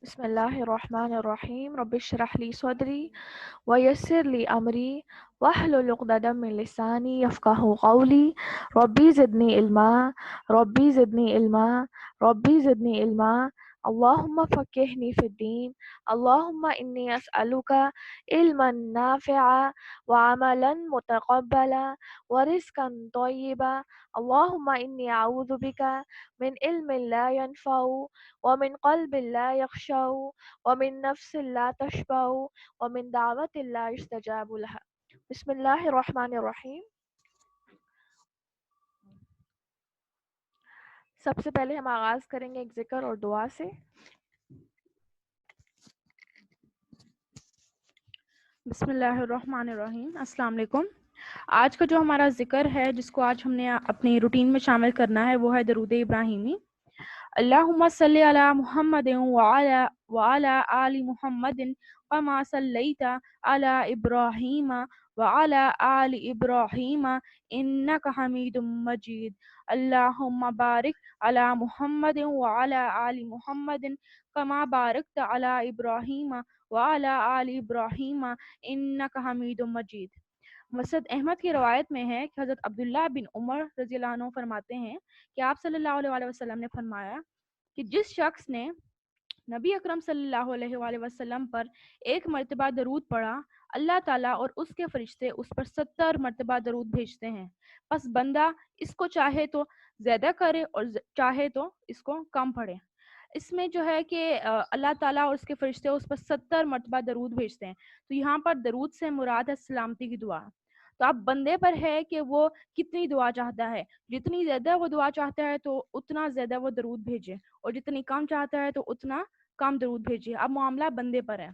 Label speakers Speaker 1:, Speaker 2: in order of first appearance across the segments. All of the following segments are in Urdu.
Speaker 1: بسم الله الرحمن الرحيم. رب اشرح لي صدري ويسر لي أمري واحلل عقدة من لساني يفقه قولي. ربي زدني علما ربي زدني علما ربي زدني علما. اللهم فقهني في الدين. اللهم إني أسألك علما نافعا وعملا متقبلا ورزقا طيبا. اللهم إني أعوذ بك من علم لا ينفع ومن قلب لا يخشع ومن نفس لا تشبع ومن دعوة لا يستجاب لها. بسم اللہ الرحمن الرحیم. سب سے پہلے ہم آغاز کریں گے ایک ذکر اور دعا سے.
Speaker 2: بسم اللہ الرحمن الرحیم. السلام علیکم. آج کا جو ہمارا ذکر ہے جس کو آج ہم نے اپنی روٹین میں شامل کرنا ہے وہ ہے درود ابراہیمی. اللہم صلی علی محمد وعلی آل محمد کما صلیت علی ابراہیم وعلی آل ابراہیم انک حمید مجید. اللہم بارک علی محمد وعلی آل محمد کما بارکت علی ابراہیم وعلی آل ابراہیم انک حمید مجید. مسعود احمد کی روایت میں ہے کہ حضرت عبداللہ بن عمر رضی اللہ عنہ فرماتے ہیں کہ آپ صلی اللہ علیہ وآلہ وسلم نے فرمایا کہ جس شخص نے نبی اکرم صلی اللہ علیہ وآلہ وسلم پر ایک مرتبہ درود پڑھا اللہ تعالیٰ اور اس کے فرشتے اس پر 70 مرتبہ درود بھیجتے ہیں. پس بندہ اس کو چاہے تو زیادہ کرے اور چاہے تو اس کو کم پڑھے. اس میں جو ہے کہ اللہ تعالیٰ اور اس کے فرشتے اس پر 70 مرتبہ درود بھیجتے ہیں. تو یہاں پر درود سے مراد ہے سلامتی کی دعا. تو اب بندے پر ہے کہ وہ کتنی دعا چاہتا ہے. جتنی زیادہ وہ دعا چاہتا ہے تو اتنا زیادہ وہ درود بھیجے اور جتنی کم چاہتا ہے تو اتنا کم درود بھیجے. اب معاملہ بندے پر ہے.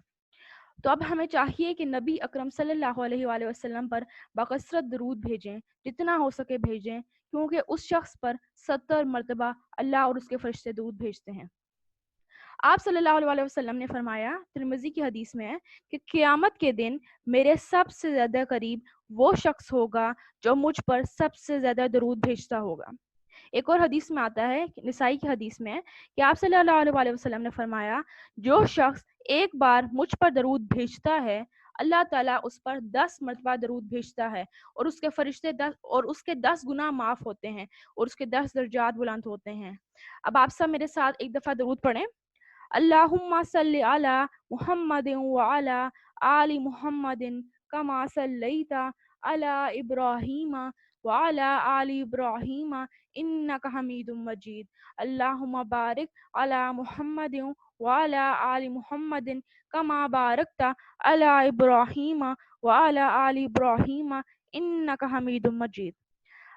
Speaker 2: تو اب ہمیں چاہیے کہ نبی اکرم صلی اللہ علیہ وآلہ وسلم پر بکثرت درود بھیجیں، جتنا ہو سکے بھیجیں، کیونکہ اس شخص پر 70 مرتبہ اللہ اور اس کے فرشتے درود بھیجتے ہیں۔ آپ صلی اللہ علیہ وآلہ وسلم نے فرمایا، ترمذی کی حدیث میں ہے کہ قیامت کے دن میرے سب سے زیادہ قریب وہ شخص ہوگا جو مجھ پر سب سے زیادہ درود بھیجتا ہوگا۔ ایک اور حدیث میں آتا ہے، نسائی کی حدیث میں، کہ آپ صلی اللہ علیہ وآلہ وسلم نے فرمایا، جو شخص ایک بار مجھ پر درود بھیجتا ہے اللہ تعالیٰ اس پر 10 مرتبہ درود بھیجتا ہے، اور اس کے فرشتے 10 گناہ معاف ہوتے ہیں، اور اس کے 10 درجات بلند ہوتے ہیں۔ اب آپ سب میرے ساتھ ایک دفعہ درود پڑھیں۔ اللہم صلی علی محمد وعلی آل محمد کما صلیت علی ابراہیم وعلی آل ابراہیم انک حمید مجید۔ اللہم بارک علی محمد وعلی آل محمد کما بارکت علی ابراہیم وعلی آل ابراہیم انک حمید مجید۔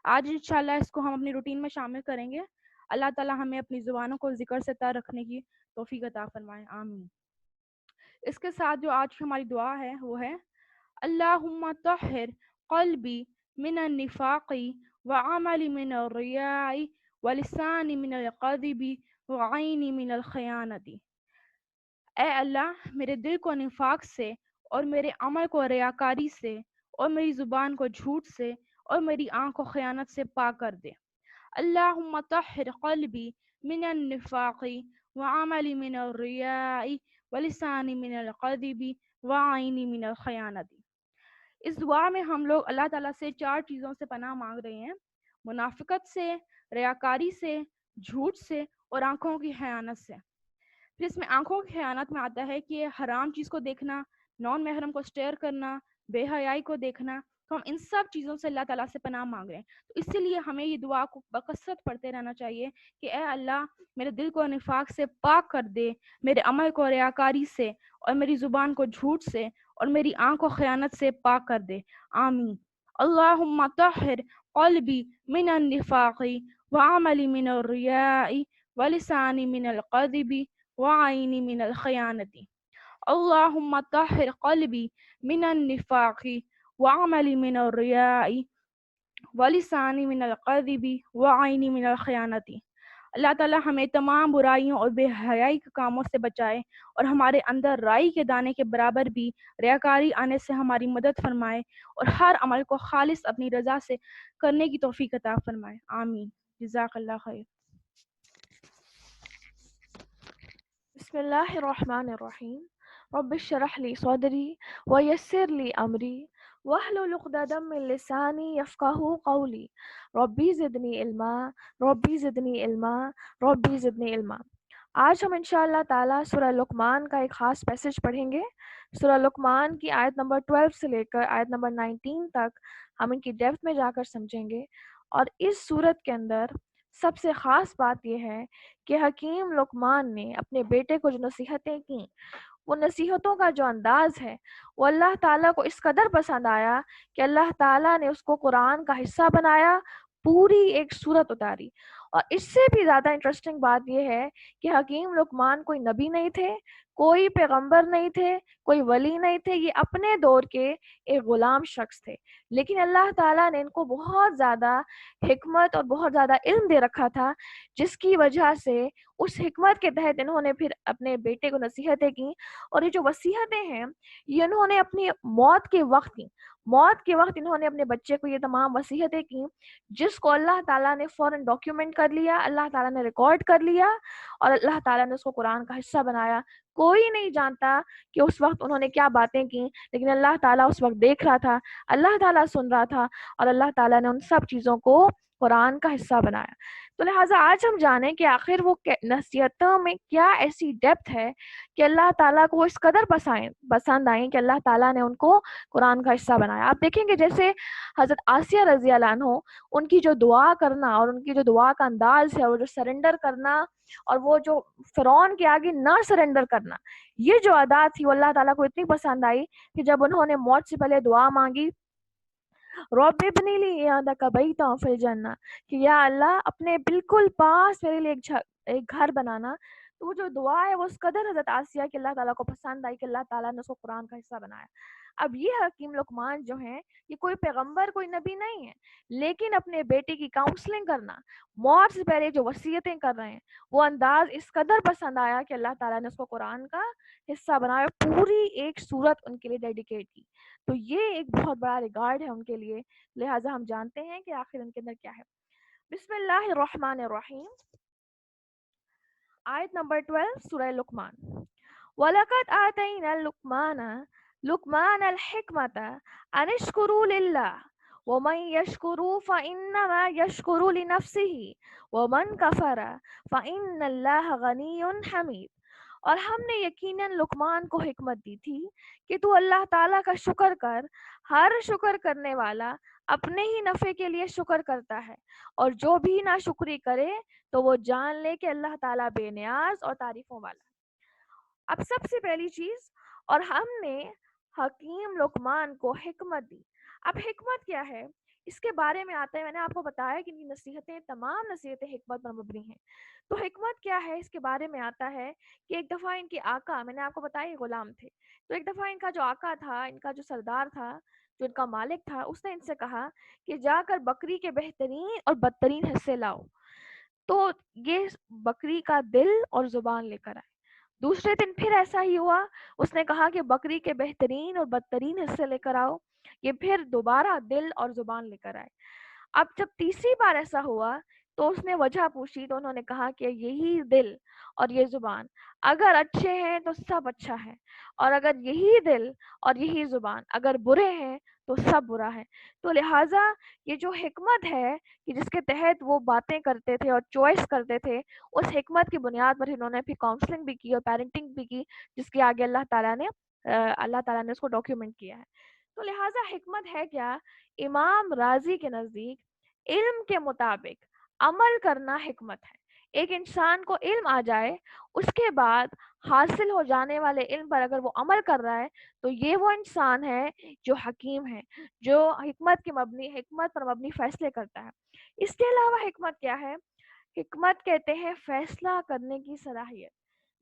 Speaker 2: آج انشاءاللہ اس کو ہم اپنی روٹین میں شامل کریں گے۔ اللہ تعالیٰ ہمیں اپنی زبانوں کو ذکر سے تر رکھنے کی توفیق عطا فرمائے، آمین۔ اس کے ساتھ جو آج کی ہماری دعا ہے وہ ہے، اللہم طہر قلبی من النفاق وعملی من الریاء ولسانی من القذب وعینی من الخیانت۔ اے اللہ میرے دل کو نفاق سے، اور میرے عمل کو ریاکاری سے، اور میری زبان کو جھوٹ سے، اور میری آنکھ کو خیانت سے پاک کر دے۔ اللہم طہر قلبی من النفاق وعملی من الریاء ولسانی من القذب وعینی من الخیانت۔ اس دعا میں ہم لوگ اللہ تعالیٰ سے 4 چیزوں سے پناہ مانگ رہے ہیں: منافقت سے، ریاکاری سے، جھوٹ سے، اور آنکھوں کی خیانت سے۔ پھر اس میں آنکھوں کی خیانت میں آتا ہے کہ حرام چیز کو دیکھنا، نان محرم کو سٹیئر کرنا، بے حیائی کو دیکھنا۔ تو ہم ان سب چیزوں سے اللہ تعالیٰ سے پناہ مانگ رہے ہیں۔ تو اسی لیے ہمیں یہ دعا کو بکثرت پڑھتے رہنا چاہیے کہ اے اللہ میرے دل کو نفاق سے پاک کر دے، میرے عمل کو ریاکاری سے، اور میری زبان کو جھوٹ سے، اور میری آنکھ کو خیانت سے پاک کر دے، آمین۔ اللہم طہر قلبی من النفاق وعملی من الریاء ولسانی من القذب وعینی من الخیانت۔ اللہم طہر قلبی من النفاق وعملی من الریاء ولسانی من القذب وعینی من الخیانت۔ اللہ تعالیٰ ہمیں تمام برائیوں اور بے حیائی کے کاموں سے بچائے، اور ہمارے اندر رائی کے دانے کے برابر بھی ریاکاری آنے سے ہماری مدد فرمائے، اور ہر عمل کو خالص اپنی رضا سے کرنے کی توفیق عطا فرمائے، آمین۔ جزاک اللہ خیر۔
Speaker 1: بسم اللہ الرحمن الرحیم۔ رب اشرح لی صدری ویسر لی امری واحلل عقدۃ من لسانی یفقہوا قولی ربی زدنی علما ربی زدنی علما ربی زدنی علما۔ آج ہم انشاءاللہ تعالیٰ سورہ لقمان کا ایک خاص پیسج پڑھیں گے۔ سورہ لقمان کی آیت نمبر 12 سے لے کر آیت نمبر 19 تک ہم ان کی ڈیپتھ میں جا کر سمجھیں گے۔ اور اس صورت کے اندر سب سے خاص بات یہ ہے کہ حکیم لقمان نے اپنے بیٹے کو جو نصیحتیں کیں، وہ نصیحتوں کا جو انداز ہے وہ اللہ تعالیٰ کو اس قدر پسند آیا کہ اللہ تعالیٰ نے اس کو قرآن کا حصہ بنایا، پوری ایک سورت اتاری۔ اور اس سے بھی زیادہ انٹرسٹنگ بات یہ ہے کہ حکیم لقمان کوئی نبی نہیں تھے، کوئی پیغمبر نہیں تھے، کوئی ولی نہیں تھے، یہ اپنے دور کے ایک غلام شخص تھے، لیکن اللہ تعالیٰ نے ان کو بہت زیادہ حکمت اور بہت زیادہ علم دے رکھا تھا، جس کی وجہ سے اس حکمت کے تحت انہوں نے پھر اپنے بیٹے کو نصیحتیں کی۔ اور یہ جو وصیتیں ہیں یہ انہوں نے اپنی موت کے وقت کی، موت کے وقت انہوں نے اپنے بچے کو یہ تمام وصیتیں کی، جس کو اللہ تعالیٰ نے فوراً ڈاکیومنٹ کر لیا، اللہ تعالیٰ نے ریکارڈ کر لیا، اور اللہ تعالیٰ نے اس کو قرآن کا حصہ بنایا۔ کوئی نہیں جانتا کہ اس وقت انہوں نے کیا باتیں کی، لیکن اللہ تعالیٰ اس وقت دیکھ رہا تھا، اللہ تعالیٰ سن رہا تھا، اور اللہ تعالیٰ نے ان سب چیزوں کو قرآن کا حصہ بنایا۔ تو لہٰذا آج ہم جانیں کہ آخر وہ نصیحتوں میں کیا ایسی ڈیپتھ ہے کہ اللہ تعالیٰ کو اس قدر پسند آئیں کہ اللہ تعالیٰ نے ان کو قرآن کا حصہ بنایا۔ آپ دیکھیں گے جیسے حضرت آسیہ رضی اللہ عنہ، ان کی جو دعا کرنا اور ان کی جو دعا کا انداز ہے، وہ جو سرنڈر کرنا اور وہ جو فرعون کے آگے نہ سرنڈر کرنا، یہ جو ادا تھی وہ اللہ تعالیٰ کو اتنی پسند آئی کہ جب انہوں نے موت سے پہلے دعا مانگی، رب ابنی لی عندک بیتا فی الجنہ، کہ یا اللہ اپنے بالکل پاس میرے لیے ایک گھر بنانا تو وہ جو دعا ہے وہ اس قدر حضرت آسیہ کہ اللہ تعالیٰ کو پسند آئی کہ اللہ تعالیٰ نے اس کو قرآن کا حصہ بنایا. اب یہ حکیم لقمان جو ہیں یہ کوئی پیغمبر کوئی نبی نہیں ہے، لیکن اپنے بیٹے کی کاؤنسلنگ کرنا، موت سے پہلے جو وصیتیں کر رہے ہیں وہ انداز اس قدر پسند آیا کہ اللہ تعالیٰ نے اس کو قرآن کا حصہ بنایا، پوری ایک سورت ان کے لیے ڈیڈیکیٹ کی. تو یہ ایک بہت بڑا ریگارڈ ہے ان کے لیے، لہٰذا ہم جانتے ہیں کہ آخر ان کے اندر کیا ہے. بسم اللہ الرحمن الرحیم. آیت نمبر 12 سورہ لقمان. وَلَقَدْ آتَيْنَا لُقْمَانَ الْحِكْمَةَ أَنِ اشْكُرُوا لِلَّهِ وَمَنْ يَشْكُرُ فَإِنَّمَا يَشْكُرُ لِنَفْسِهِ وَمَنْ كَفَرَ فَإِنَّ اللَّهَ غَنِيٌّ حَمِيدٌ. اور ہم نے یقیناً لقمان کو حکمت دی تھی کہ تو اللہ تعالیٰ کا شکر کر، ہر شکر کرنے والا اپنے ہی نفع کے لیے شکر کرتا ہے، اور جو بھی ناشکری کرے تو وہ جان لے کہ اللہ تعالیٰ بے نیاز اور تعریفوں والا. اب سب سے پہلی چیز، اور ہم نے حکیم لقمان کو حکمت دی. اب حکمت کیا ہے اس کے بارے میں آتا ہے، میں نے آپ کو بتایا کہ یہ نصیحتیں تمام نصیحتیں حکمت پر مبنی ہیں. تو حکمت کیا ہے اس کے بارے میں آتا ہے کہ ایک دفعہ ان کے آقا، میں نے آپ کو بتایا یہ غلام تھے، تو ایک دفعہ ان کا جو آقا تھا، ان کا جو سردار تھا، جو ان کا مالک تھا، اس نے ان سے کہا کہ جا کر بکری کے بہترین اور بدترین حصے لاؤ. تو یہ بکری کا دل اور زبان لے کر آئے. دوسرے دن پھر ایسا ہی ہوا، اس نے کہا کہ بکری کے بہترین اور بدترین حصے لے کر آؤ. یہ پھر دوبارہ دل اور زبان لے کر آئے. اب جب تیسری بار ایسا ہوا تو اس نے وجہ پوچھی، تو انہوں نے کہا کہ یہی دل اور یہ زبان اگر اچھے ہیں تو سب اچھا ہے، اور اگر یہی دل اور یہی زبان اگر برے ہیں تو سب برا ہے. تو لہٰذا یہ جو حکمت ہے کہ جس کے تحت وہ باتیں کرتے تھے اور چوائس کرتے تھے، اس حکمت کی بنیاد پر انہوں نے پھر کاؤنسلنگ بھی کی اور پیرنٹنگ بھی کی، جس کے آگے اللہ تعالیٰ نے اس کو ڈاکیومنٹ کیا ہے. تو لہٰذا حکمت ہے کیا؟ امام راضی کے نزدیک علم کے مطابق عمل کرنا حکمت ہے. ایک انسان کو علم آ جائے، اس کے بعد حاصل ہو جانے والے علم پر اگر وہ عمل کر رہا ہے تو یہ وہ انسان ہے جو حکیم ہے، جو حکمت پر مبنی فیصلے کرتا ہے. اس کے علاوہ حکمت کیا ہے؟ حکمت کہتے ہیں فیصلہ کرنے کی صلاحیت،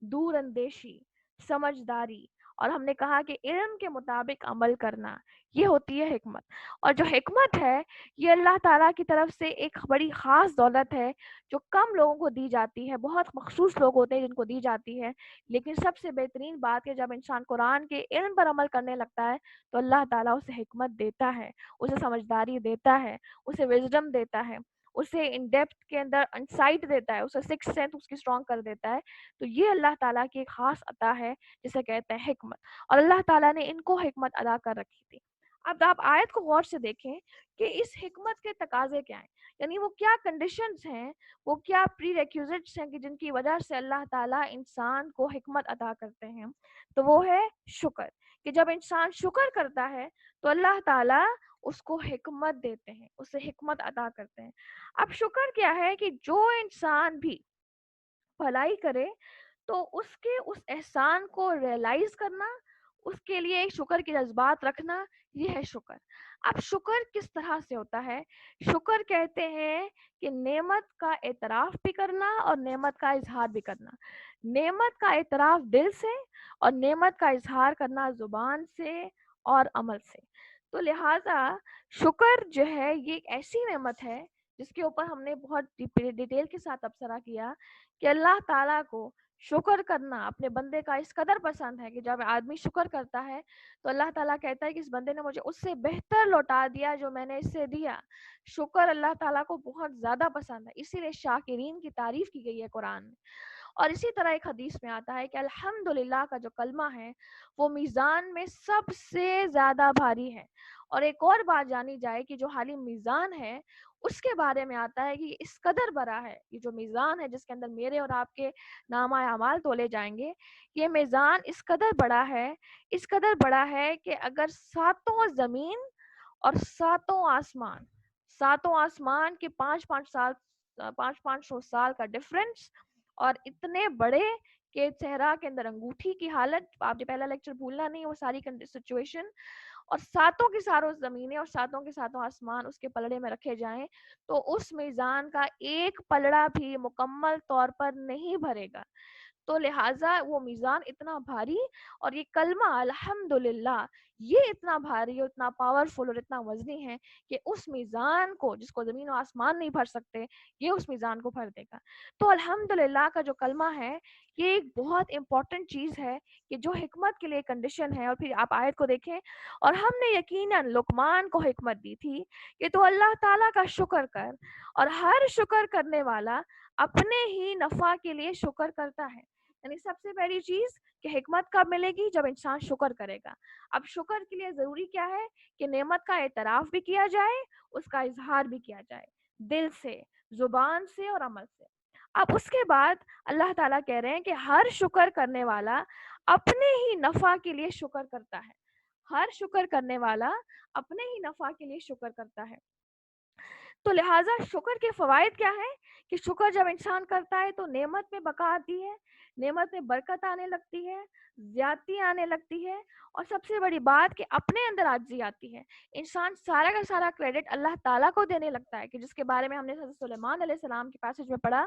Speaker 1: دور اندیشی، سمجھداری، اور ہم نے کہا کہ علم کے مطابق عمل کرنا، یہ ہوتی ہے حکمت. اور جو حکمت ہے یہ اللہ تعالیٰ کی طرف سے ایک بڑی خاص دولت ہے جو کم لوگوں کو دی جاتی ہے، بہت مخصوص لوگ ہوتے ہیں جن کو دی جاتی ہے. لیکن سب سے بہترین بات ہے جب انسان قرآن کے علم پر عمل کرنے لگتا ہے تو اللہ تعالیٰ اسے حکمت دیتا ہے، اسے سمجھداری دیتا ہے، اسے وزڈم دیتا ہے، اسے ان ڈیپتھ کے اندر انسائٹ دیتا ہے، اسے سکس سینس اس کی اسٹرانگ کر دیتا ہے. تو یہ اللہ تعالیٰ کی ایک خاص عطا ہے جسے کہتے ہیں حکمت، اور اللہ تعالیٰ نے ان کو حکمت ادا کر رکھی تھی. اب آپ آیت کو غور سے دیکھیں کہ اس حکمت کے تقاضے کیا ہیں، یعنی وہ کیا کنڈیشنز ہیں، وہ کیا پری ریکوزٹس ہیں کہ جن کی وجہ سے اللہ تعالیٰ انسان کو حکمت عطا کرتے ہیں. تو وہ ہے شکر، کہ جب انسان شکر کرتا ہے تو اللہ تعالیٰ اس کو حکمت دیتے ہیں، اسے حکمت عطا کرتے ہیں. اب شکر کیا ہے کہ جو انسان بھی بھلائی کرے تو اس کے اس احسان کو ریئلائز کرنا، اس کے لیے ایک شکر کے جذبات رکھنا، یہ ہے شکر. اب شکر کس طرح سے ہوتا ہے؟ شکر کہتے ہیں کہ نعمت کا اعتراف بھی کرنا اور نعمت کا اظہار بھی کرنا. نعمت کا اعتراف دل سے اور نعمت کا اظہار کرنا زبان سے اور عمل سے. تو لہٰذا شکر جو ہے یہ ایک ایسی نعمت ہے جس کے اوپر ہم نے بہت ڈیٹیل کے ساتھ تبصرہ کیا کہ اللہ تعالیٰ کو شکر کرنا اپنے بندے کا اس قدر پسند ہے کہ جب آدمی شکر کرتا ہے تو اللہ تعالیٰ کہتا ہے کہ اس بندے نے مجھے اس سے بہتر لوٹا دیا جو میں نے اس سے دیا. شکر اللہ تعالیٰ کو بہت زیادہ پسند ہے، اسی لیے شاکرین کی تعریف کی گئی ہے قرآن میں. اور اسی طرح ایک حدیث میں آتا ہے کہ الحمدللہ کا جو کلمہ ہے وہ میزان میں سب سے زیادہ بھاری ہے. اور ایک اور بات جانی جائے کہ جو حالی میزان ہے اس کے بارے میں آتا ہے کہ یہ اس قدر بڑا ہے، یہ جو میزان ہے جس کے اندر میرے اور آپ کے نامہ اعمال تولے جائیں گے، یہ میزان اس قدر بڑا ہے کہ اگر ساتوں زمین اور ساتوں آسمان کے 500 سال کا ڈفرنس، اور اتنے بڑے کہ صحرا کے اندر انگوٹھی کی حالت، آپ نے پہلا لیکچر بھولنا نہیں، وہ ساری سچویشن، اور ساتوں کی ساروں زمینیں اور ساتوں کے ساتوں آسمان اس کے پلڑے میں رکھے جائیں تو اس میزان کا ایک پلڑا بھی مکمل طور پر نہیں بھرے گا. تو لہٰذا وہ میزان اتنا بھاری اور یہ کلمہ الحمدللہ یہ اتنا بھاری اور اتنا پاورفل اور اتنا وزنی ہے کہ اس میزان کو جس کو زمین و آسمان نہیں بھر سکتے یہ اس میزان کو بھر دے گا. تو الحمدللہ کا جو کلمہ ہے یہ ایک بہت امپورٹنٹ چیز ہے کہ جو حکمت کے لیے کنڈیشن ہے. اور پھر آپ آیت کو دیکھیں, اور ہم نے یقیناً لقمان کو حکمت دی تھی کہ تو اللہ تعالیٰ کا شکر کر, اور ہر شکر کرنے والا اپنے ہی نفع کے لیے شکر کرتا ہے. یعنی سب سے پہلی چیز کہ حکمت کب ملے گی؟ جب انسان شکر کرے گا. اب شکر کے لیے ضروری کیا ہے کہ نعمت کا اعتراف بھی کیا جائے, اس کا اظہار بھی کیا جائے, دل سے, زبان سے اور عمل سے. اب اس کے بعد اللہ تعالیٰ کہہ رہے ہیں کہ ہر شکر کرنے والا اپنے ہی نفع کے لیے شکر کرتا ہے. ہر شکر کرنے والا اپنے ہی نفع کے لیے شکر کرتا ہے. تو لہٰذا شکر کے فوائد کیا ہیں کہ شکر جب انسان کرتا ہے تو نعمت میں بقا آتی ہے, نعمت میں برکت آنے لگتی ہے, زیادتی آنے لگتی ہے, اور سب سے بڑی بات کہ اپنے اندر عاجزی آتی ہے. انسان سارا کا سارا کریڈٹ اللہ تعالیٰ کو دینے لگتا ہے, کہ جس کے بارے میں ہم نے حضرت سلیمان علیہ السلام کے پیسج میں پڑھا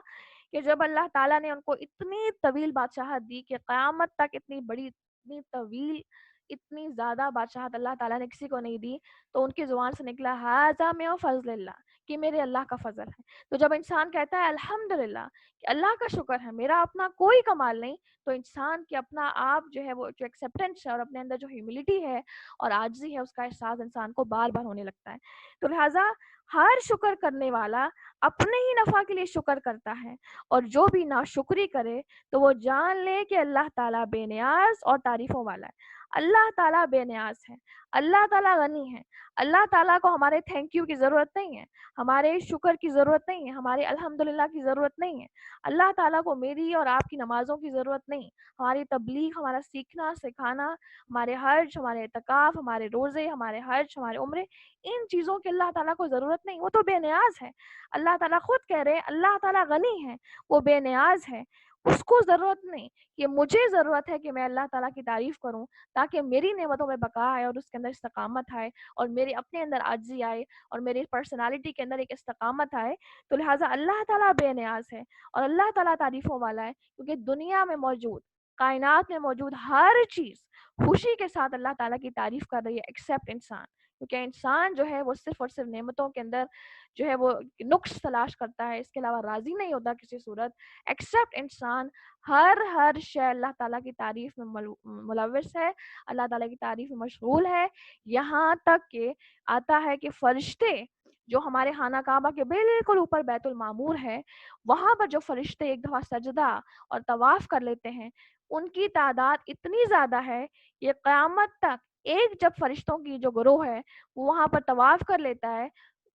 Speaker 1: کہ جب اللہ تعالیٰ نے ان کو اتنی طویل بادشاہت دی کہ قیامت تک اتنی بڑی, اتنی طویل, اتنی زیادہ بادشاہت اللہ تعالیٰ نے کسی کو نہیں دی, تو ان کی زبان سے نکلا ھذا من فضل اللہ, کہ میرے اللہ کا فضل ہے. تو جب انسان کہتا ہے الحمدللہ کہ اللہ کا شکر ہے, میرا اپنا کوئی کمال نہیں, تو انسان کی اپنا آپ جو ہے وہ جو ایکسیپٹنس ہے اور اپنے اندر جو ہیوملٹی ہے اور عاجزی ہے اس کا احساس انسان کو بار بار ہونے لگتا ہے. تو لہٰذا ہر شکر کرنے والا اپنے ہی نفع کے لیے شکر کرتا ہے, اور جو بھی ناشکری کرے تو وہ جان لے کہ اللہ تعالیٰ بے نیاز اور تعریفوں والا ہے. اللہ تعالیٰ بے نیاز ہے, اللہ تعالیٰ غنی ہے, اللہ تعالیٰ کو ہمارے تھینک یو کی ضرورت نہیں ہے, ہمارے شکر کی ضرورت نہیں ہے, ہمارے الحمدللہ کی ضرورت نہیں ہے. اللہ تعالیٰ کو میری اور آپ کی نمازوں کی ضرورت نہیں, ہماری تبلیغ, ہمارا سیکھنا سکھانا, ہمارے حج, ہمارے اعتکاف, ہمارے روزے, ہمارے حج, ہمارے عمرے, ان چیزوں کی اللہ تعالیٰ کو ضرورت نہیں, وہ تو بے نیاز ہے. اللہ تعالیٰ خود کہہ رہے ہیں اللہ تعالیٰ غنی ہے, وہ بے نیاز ہے, اس کو ضرورت نہیں. کہ مجھے ضرورت ہے کہ میں اللہ تعالیٰ کی تعریف کروں تاکہ میری نعمتوں میں بقا آئے اور اس کے اندر استقامت آئے, اور میرے اپنے اندر عاجزی آئے, اور میری پرسنالٹی کے اندر ایک استقامت آئے. تو لہٰذا اللہ تعالیٰ بے نیاز ہے اور اللہ تعالیٰ تعریفوں والا ہے, کیونکہ دنیا میں موجود, کائنات میں موجود ہر چیز خوشی کے ساتھ اللہ تعالیٰ کی تعریف کر رہی ہے ایکسیپٹ انسان. کیونکہ انسان جو ہے وہ صرف اور صرف نعمتوں کے اندر جو ہے وہ نقص تلاش کرتا ہے, اس کے علاوہ راضی نہیں ہوتا کسی صورت. ایکسیپٹ انسان ہر شے اللہ تعالیٰ کی تعریف میں ملوث ہے, اللہ تعالیٰ کی تعریف میں مشغول ہے. یہاں تک کہ آتا ہے کہ فرشتے جو ہمارے خانہ کعبہ کے بالکل اوپر بیت المعمور ہے, وہاں پر جو فرشتے ایک دفعہ سجدہ اور طواف کر لیتے ہیں, ان کی تعداد اتنی زیادہ ہے کہ قیامت تک ایک جب فرشتوں کی جو گروہ ہے وہ وہاں پر طواف کر لیتا ہے,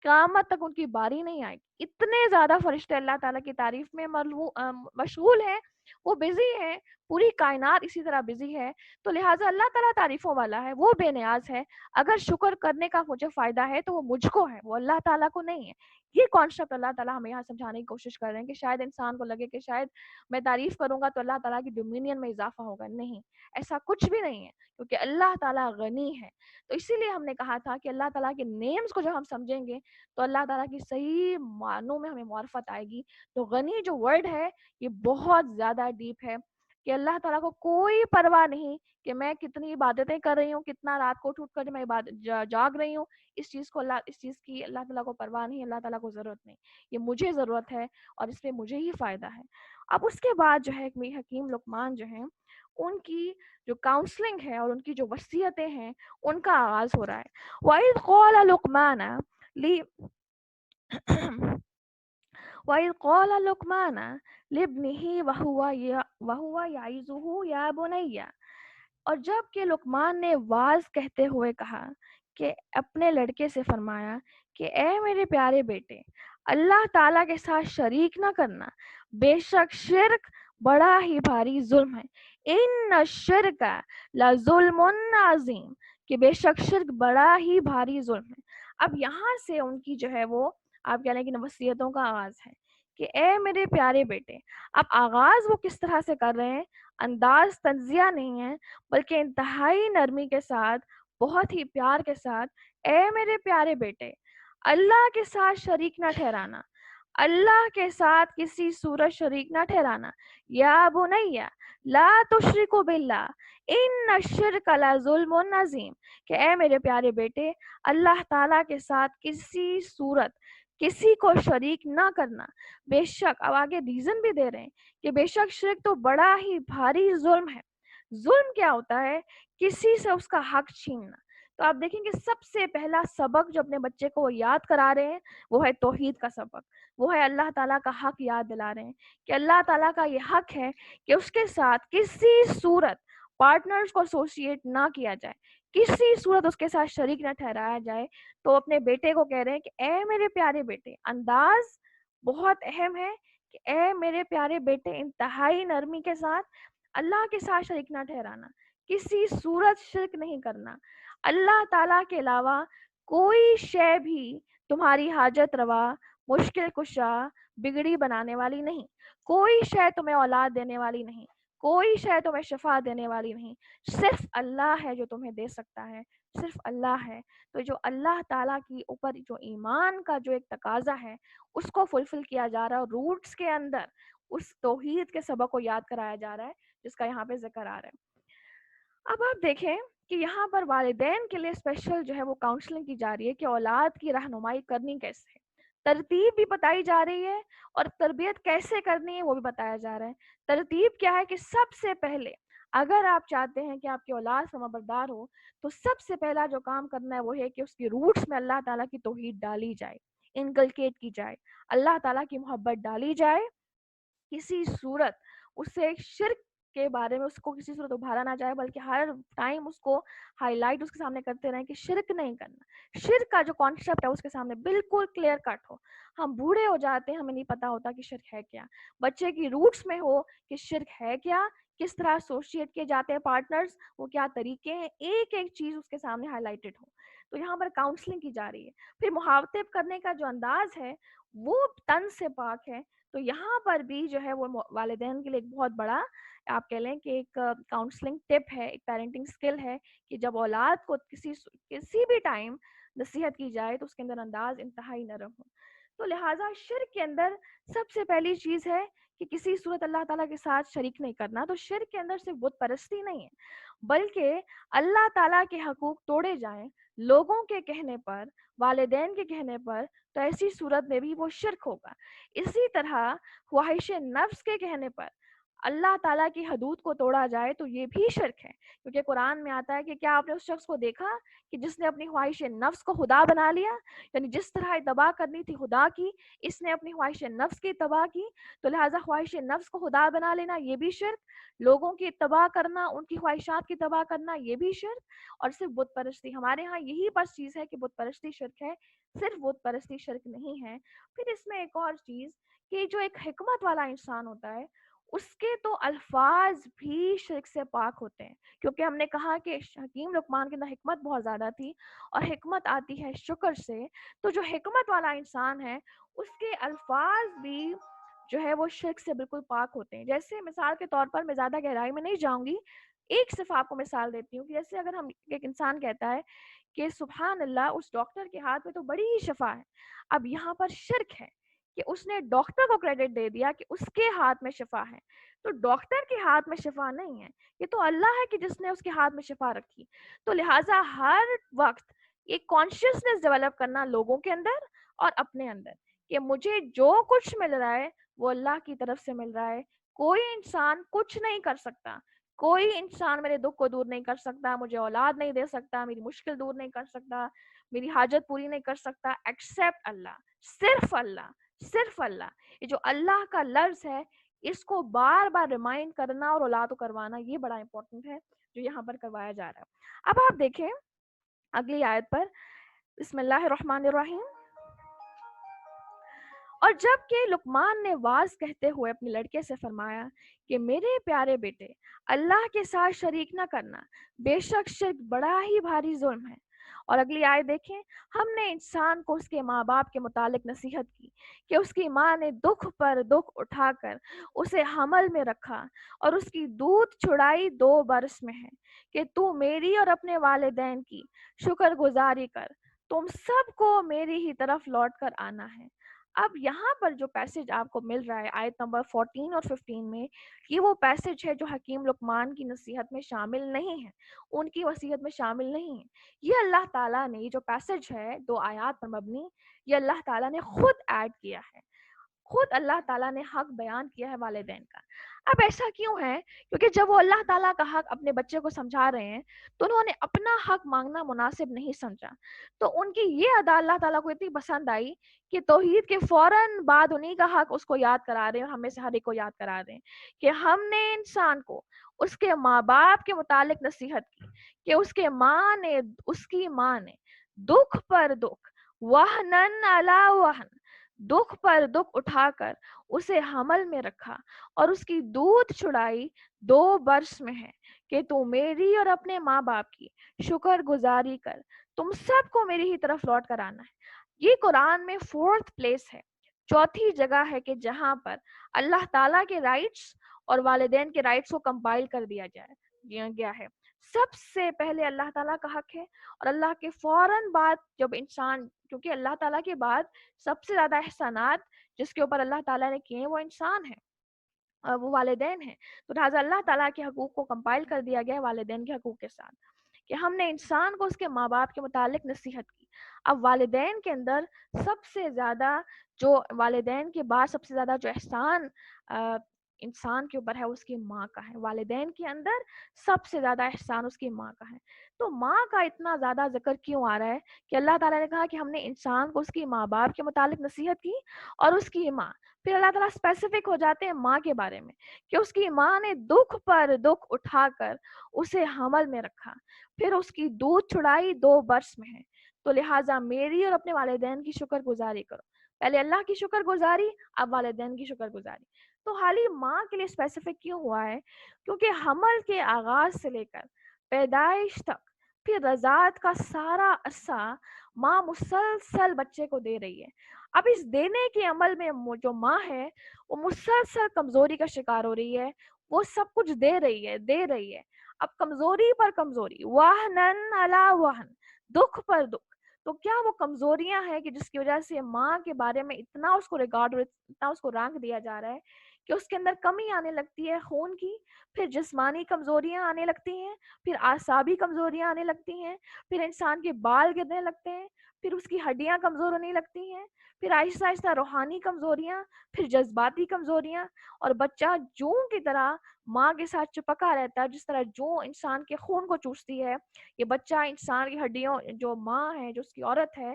Speaker 1: قیامت تک ان کی باری نہیں آئے. اتنے زیادہ فرشتے اللہ تعالیٰ کی تعریف میں مشغول ہیں, وہ بزی ہیں, پوری کائنات اسی طرح بزی ہے. تو لہٰذا اللہ تعالیٰ تعریفوں والا ہے, وہ بے نیاز ہے. اگر شکر کرنے کا مجھے فائدہ ہے تو وہ مجھ کو ہے, وہ اللہ تعالیٰ کو نہیں ہے. یہ کانسیپٹ اللہ تعالیٰ ہمیں یہاں سمجھانے کی کوشش کر رہے ہیں کہ شاید انسان کو لگے کہ شاید میں تعریف کروں گا تو اللہ تعالیٰ کی ڈومینین میں اضافہ ہوگا. نہیں, ایسا کچھ بھی نہیں ہے, کیونکہ اللہ تعالیٰ غنی ہے. تو اسی لیے ہم نے کہا تھا کہ اللہ تعالیٰ کے نیمز کو جب ہم سمجھیں گے تو اللہ تعالیٰ کی صحیح معنوں میں ہمیں معرفت آئے گی. تو غنی جو ورڈ ہے یہ بہت زیادہ ڈیپ ہے, کہ اللہ تعالیٰ کو کوئی پرواہ نہیں کہ میں کتنی عبادتیں کر رہی ہوں, کتنا رات کو اٹھ کر میں جاگ رہی ہوں. اس چیز کی اللہ تعالیٰ کو پرواہ نہیں, اللہ تعالیٰ کو ضرورت نہیں. یہ مجھے ضرورت ہے اور اس میں مجھے ہی فائدہ ہے. اب اس کے بعد جو ہے حکیم لقمان جو ہیں ان کی جو کاؤنسلنگ ہے اور ان کی جو وصیتیں ہیں ان کا آغاز ہو رہا ہے. وَإِذْ قَالَ لُقْمَانَ وَإِذْ قَالَ لُقْمَانَ لِابْنِهِ وَهُوَ يَعِظُهُ يَا بُنَيَّ, اور جب کہ لقمان نے واز کہتے ہوئے کہا کہ اپنے لڑکے سے فرمایا کہ اے میرے پیارے بیٹے, اللہ تعالیٰ کے ساتھ شریک نہ کرنا, بے شک شرک بڑا ہی بھاری ظلم ہے. ان الشرک لظلم عظیم, کہ بے شک شرک بڑا ہی بھاری ظلم ہے. اب یہاں سے ان کی جو ہے وہ آپ کہہ لیں کہ وصیتوں کا آغاز ہے کہ اے میرے پیارے بیٹے. اب آغاز وہ کس طرح سے کر رہے ہیں, انداز تنزیہ نہیں ہے بلکہ انتہائی نرمی کے ساتھ, بہت ہی پیار کے ساتھ, اے میرے پیارے بیٹے اللہ کے ساتھ شریک نہ ٹھہرانا, اللہ کے ساتھ کسی صورت شریک نہ ٹھہرانا. یا بنیا لا تشرکوا باللہ ان الشرک لظلم عظیم، کہ اے میرے پیارے بیٹے اللہ تعالیٰ کے ساتھ کسی صورت کسی کو شریک نہ کرنا. بے شک اب آگے ریزن بھی دے رہے ہیں کہ بے شک شرک تو بڑا ہی بھاری ظلم ہے. ظلم کیا ہوتا ہے؟ کسی سے اس کا حق چھیننا. تو آپ دیکھیں کہ سب سے پہلا سبق جو اپنے بچے کو وہ یاد کرا رہے ہیں وہ ہے توحید کا سبق، وہ ہے اللہ تعالیٰ کا حق یاد دلا رہے ہیں کہ اللہ تعالیٰ کا یہ حق ہے کہ اس کے ساتھ کسی صورت پارٹنرز کو ایسوسیٹ نہ کیا جائے، کسی صورت اس کے ساتھ شریک نہ ٹھہرایا جائے. تو اپنے بیٹے کو کہہ رہے ہیں کہ اے میرے پیارے بیٹے، انداز بہت اہم ہے کہ اے میرے پیارے بیٹے انتہائی نرمی کے ساتھ اللہ کے ساتھ شریک نہ ٹھہرانا، کسی صورت شرک نہیں کرنا. اللہ تعالیٰ کے علاوہ کوئی شے بھی تمہاری حاجت روا، مشکل کشا، بگڑی بنانے والی نہیں. کوئی شے تمہیں اولاد دینے والی نہیں، کوئی شے تمہیں شفا دینے والی نہیں. صرف اللہ ہے جو تمہیں دے سکتا ہے، صرف اللہ ہے. تو جو اللہ تعالیٰ کی اوپر جو ایمان کا جو ایک تقاضا ہے اس کو فلفل کیا جا رہا ہے، اور روٹس کے اندر اس توحید کے سبق کو یاد کرایا جا رہا ہے جس کا یہاں پہ ذکر آ رہا ہے. اب آپ دیکھیں کہ یہاں پر والدین کے لیے اسپیشل جو ہے وہ کاؤنسلنگ کی جا رہی ہے کہ اولاد کی رہنمائی کرنی کیسے ہے، ترتیب بھی بتائی جا رہی ہے اور تربیت کیسے کرنی ہے وہ بھی بتایا جا رہا ہے. ترتیب کیا ہے کہ سب سے پہلے اگر آپ چاہتے ہیں کہ آپ کی اولاد فرمانبردار ہو تو سب سے پہلا جو کام کرنا ہے وہ ہے کہ اس کی روٹس میں اللہ تعالیٰ کی توحید ڈالی جائے، انکلکیٹ کی جائے، اللہ تعالیٰ کی محبت ڈالی جائے. کسی صورت اسے شرک کے بارے میں اس کو کسی صورت ابھارا نہ جائے، بلکہ ہر ٹائم اس کو ہائی لائٹ اس کے سامنے کرتے رہیں کہ شرک نہیں کرنا. شرک کا جو کانسیپٹ ہے اس کے سامنے بالکل کلیئر کٹ ہو. ہم بوڑھے ہو جاتے ہیں، ہمیں نہیں پتا ہوتا کہ شرک ہے کیا. بچے کی روٹس میں ہو کہ شرک ہے کیا، کس طرح ایسوسیٹ کیے جاتے ہیں پارٹنرز، وہ کیا طریقے ہیں، ایک ایک چیز اس کے سامنے ہائی لائٹڈ ہو. تو یہاں پر کاؤنسلنگ کی جا رہی ہے. پھر محاوطب کرنے کا جو انداز ہے وہ طنز سے پاک ہے. تو یہاں پر بھی جو ہے وہ والدین کے لیے ایک بہت بڑا آپ کہہ لیں کہ ایک کاؤنسلنگ ٹپ ہے، ایک پیرنٹنگ اسکل ہے کہ جب اولاد کو کسی بھی ٹائم نصیحت کی جائے تو اس کے اندر انداز انتہائی نرم ہو. تو لہٰذا شرک کے اندر سب سے پہلی چیز ہے کہ کسی صورت اللہ تعالیٰ کے ساتھ شریک نہیں کرنا. تو شرک کے اندر صرف بت پرستی نہیں ہے بلکہ اللہ تعالیٰ کے حقوق توڑے جائیں لوگوں کے کہنے پر، والدین کے کہنے پر، تو ایسی صورت میں بھی وہ شرک ہوگا. اسی طرح خواہش نفس کے کہنے پر اللہ تعالیٰ کی حدود کو توڑا جائے تو یہ بھی شرک ہے. کیونکہ قرآن میں آتا ہے کہ کیا آپ نے اس شخص کو دیکھا کہ جس نے اپنی خواہش نفس کو خدا بنا لیا، یعنی جس طرح تباہ کرنی تھی خدا کی، اس نے اپنی خواہش نفس کی تباہ کی. تو لہٰذا خواہش نفس کو خدا بنا لینا یہ بھی شرک، لوگوں کی تباہ کرنا، ان کی خواہشات کی تباہ کرنا یہ بھی شرک. اور صرف بت پرستی، ہمارے ہاں یہی بس چیز ہے کہ بت پرستی شرک ہے، صرف بت پرستی شرک نہیں ہے. پھر اس میں ایک اور چیز کہ جو ایک حکمت والا انسان ہوتا ہے اس کے تو الفاظ بھی شرک سے پاک ہوتے ہیں. کیونکہ ہم نے کہا کہ حکیم لقمان کے اندر حکمت بہت زیادہ تھی، اور حکمت آتی ہے شکر سے. تو جو حکمت والا انسان ہے اس کے الفاظ بھی جو ہے وہ شرک سے بالکل پاک ہوتے ہیں. جیسے مثال کے طور پر، میں زیادہ گہرائی میں نہیں جاؤں گی، ایک صرف آپ کو مثال دیتی ہوں کہ جیسے اگر ہم ایک انسان کہتا ہے کہ سبحان اللہ اس ڈاکٹر کے ہاتھ میں تو بڑی ہی شفا ہے. اب یہاں پر شرک ہے کہ اس نے ڈاکٹر کو کریڈٹ دے دیا کہ اس کے ہاتھ میں شفا ہے. تو ڈاکٹر کے ہاتھ میں شفا نہیں ہے، یہ تو اللہ ہے کہ جس نے اس کے ہاتھ میں شفا رکھی. تو لہٰذا ہر وقت ایک کانشیسنیس ڈیولپ کرنا لوگوں کے اندر اور اپنے اندر کہ مجھے جو کچھ مل رہا ہے وہ اللہ کی طرف سے مل رہا ہے. کوئی انسان کچھ نہیں کر سکتا، کوئی انسان میرے دکھ کو دور نہیں کر سکتا، مجھے اولاد نہیں دے سکتا، میری مشکل دور نہیں کر سکتا، میری حاجت پوری نہیں کر سکتا ایکسپٹ اللہ. صرف اللہ، صرف اللہ. یہ جو اللہ کا لفظ ہے اس کو بار بار ریمائنڈ کرنا اور اولاد کو کروانا یہ بڑا امپورٹنٹ ہے جو یہاں پر کروایا جا رہا ہے. اب آپ دیکھیں اگلی آیت پر، بسم اللہ الرحمن الرحیم. اور جب کہ لقمان نے واز کہتے ہوئے اپنے لڑکے سے فرمایا کہ میرے پیارے بیٹے اللہ کے ساتھ شریک نہ کرنا، بے شک شرک بڑا ہی بھاری ظلم ہے. اور اگلی آیت دیکھیں، ہم نے انسان کو اس کے ماں باپ کے متعلق نصیحت کی کہ اس کی ماں نے دکھ پر دکھ اٹھا کر اسے حمل میں رکھا اور اس کی دودھ چھڑائی 2 برس میں ہے کہ تو میری اور اپنے والدین کی شکر گزاری کر، تم سب کو میری ہی طرف لوٹ کر آنا ہے. اب یہاں پر جو پیسج آپ کو مل رہا ہے آیت نمبر 14 اور 15 میں، یہ وہ پیسج ہے جو حکیم لقمان کی نصیحت میں شامل نہیں ہے، ان کی وصیت میں شامل نہیں ہے۔ یہ اللہ تعالیٰ نے، یہ جو پیسج ہے 2 آیات پر مبنی، یہ اللہ تعالیٰ نے خود ایڈ کیا ہے، خود اللہ تعالیٰ نے حق بیان کیا ہے والدین کا۔ اب ایسا کیوں ہے؟ کیونکہ جب وہ اللہ تعالیٰ کا حق اپنے بچے کو سمجھا رہے ہیں تو انہوں نے اپنا حق مانگنا مناسب نہیں سمجھا، تو ان کی یہ ادا اللہ تعالیٰ کو اتنی پسند آئی کہ توحید کے فوراً بعد انہی کا حق اس کو یاد کرا رہے ہیں، ہمیں سے ہر ایک کو یاد کرا رہے ہیں کہ ہم نے انسان کو اس کے ماں باپ کے متعلق نصیحت کی کہ اس کی ماں نے دکھ پر دکھ، وہنن علی وہن، دکھ پر دکھ اٹھا کر اسے حمل میں رکھا اور اس کی دودھ چھڑائی 2 برس میں ہے کہ تو میری اور اپنے ماں باپ کی شکر گزاری کر، تم سب کو میری ہی طرف لوٹ کر آنا ہے۔ یہ قرآن میں 4th پلیس ہے، چوتھی جگہ ہے کہ جہاں پر اللہ تعالیٰ کے رائٹس اور والدین کے رائٹس کو کمپائل کر دیا گیا ہے۔ سب سے پہلے اللہ تعالیٰ کا حق ہے، اور اللہ کے فوراً بعد جب انسان، کیونکہ اللہ تعالیٰ کے بعد سب سے زیادہ احسانات جس کے اوپر اللہ تعالیٰ نے کیے ہیں وہ انسان ہے، وہ والدین ہیں، تو لہٰذا اللہ تعالیٰ کے حقوق کو کمپائل کر دیا گیا ہے والدین کے حقوق کے ساتھ، کہ ہم نے انسان کو اس کے ماں باپ کے متعلق نصیحت کی۔ اب والدین کے اندر سب سے زیادہ جو والدین کے بعد سب سے زیادہ جو احسان انسان کے اوپر ہے اس کی ماں کا ہے، والدین کے اندر سب سے زیادہ احسان اس کی ماں کا ہے۔ تو ماں کا اتنا زیادہ ذکر کیوں آ رہا ہے کہ اللہ تعالیٰ نے کہا کہ ہم نے انسان کو اس کی ماں باپ کے متعلق نصیحت کی اور اس کی ماں، پھر اللہ تعالیٰ اسپیسیفک ہو جاتے ہیں ماں کے بارے میں کہ اس کی ماں نے دکھ پر دکھ اٹھا کر اسے حمل میں رکھا، پھر اس کی دودھ چھڑائی 2 برس میں ہے، تو لہٰذا میری اور اپنے والدین کی شکر گزاری کرو۔ پہلے اللہ کی شکر گزاری، اب والدین کی شکر گزاری۔ تو حالی ماں کے لیے اسپیسیفک کیوں ہوا ہے؟ کیونکہ حمل کے آغاز سے لے کر پیدائش تک، پھر رضاعت کا سارا عرصہ ماں مسلسل بچے کو دے رہی ہے۔ اب اس دینے کے عمل میں جو ماں ہے وہ مسلسل کمزوری کا شکار ہو رہی ہے، وہ سب کچھ دے رہی ہے، اب کمزوری پر کمزوری، وہنن علی وہن، دکھ پر دکھ۔ تو کیا وہ کمزوریاں ہیں کہ جس کی وجہ سے ماں کے بارے میں اتنا اس کو ریگارڈ اور اتنا اس کو رینک دیا جا رہا ہے کہ اس کے اندر کمی آنے لگتی ہے خون کی، پھر جسمانی کمزوریاں آنے لگتی ہیں، پھر اعصابی کمزوریاں آنے لگتی ہیں، پھر انسان کے بال گرنے لگتے ہیں، پھر اس کی ہڈیاں کمزور ہونے لگتی ہیں، پھر آہستہ آہستہ روحانی کمزوریاں، پھر جذباتی کمزوریاں، اور بچہ جوں کی طرح ماں کے ساتھ چپکا رہتا ہے، جس طرح جوں انسان کے خون کو چوستی ہے، یہ بچہ انسان کی ہڈیوں، جو ماں ہے، جو اس کی عورت ہے،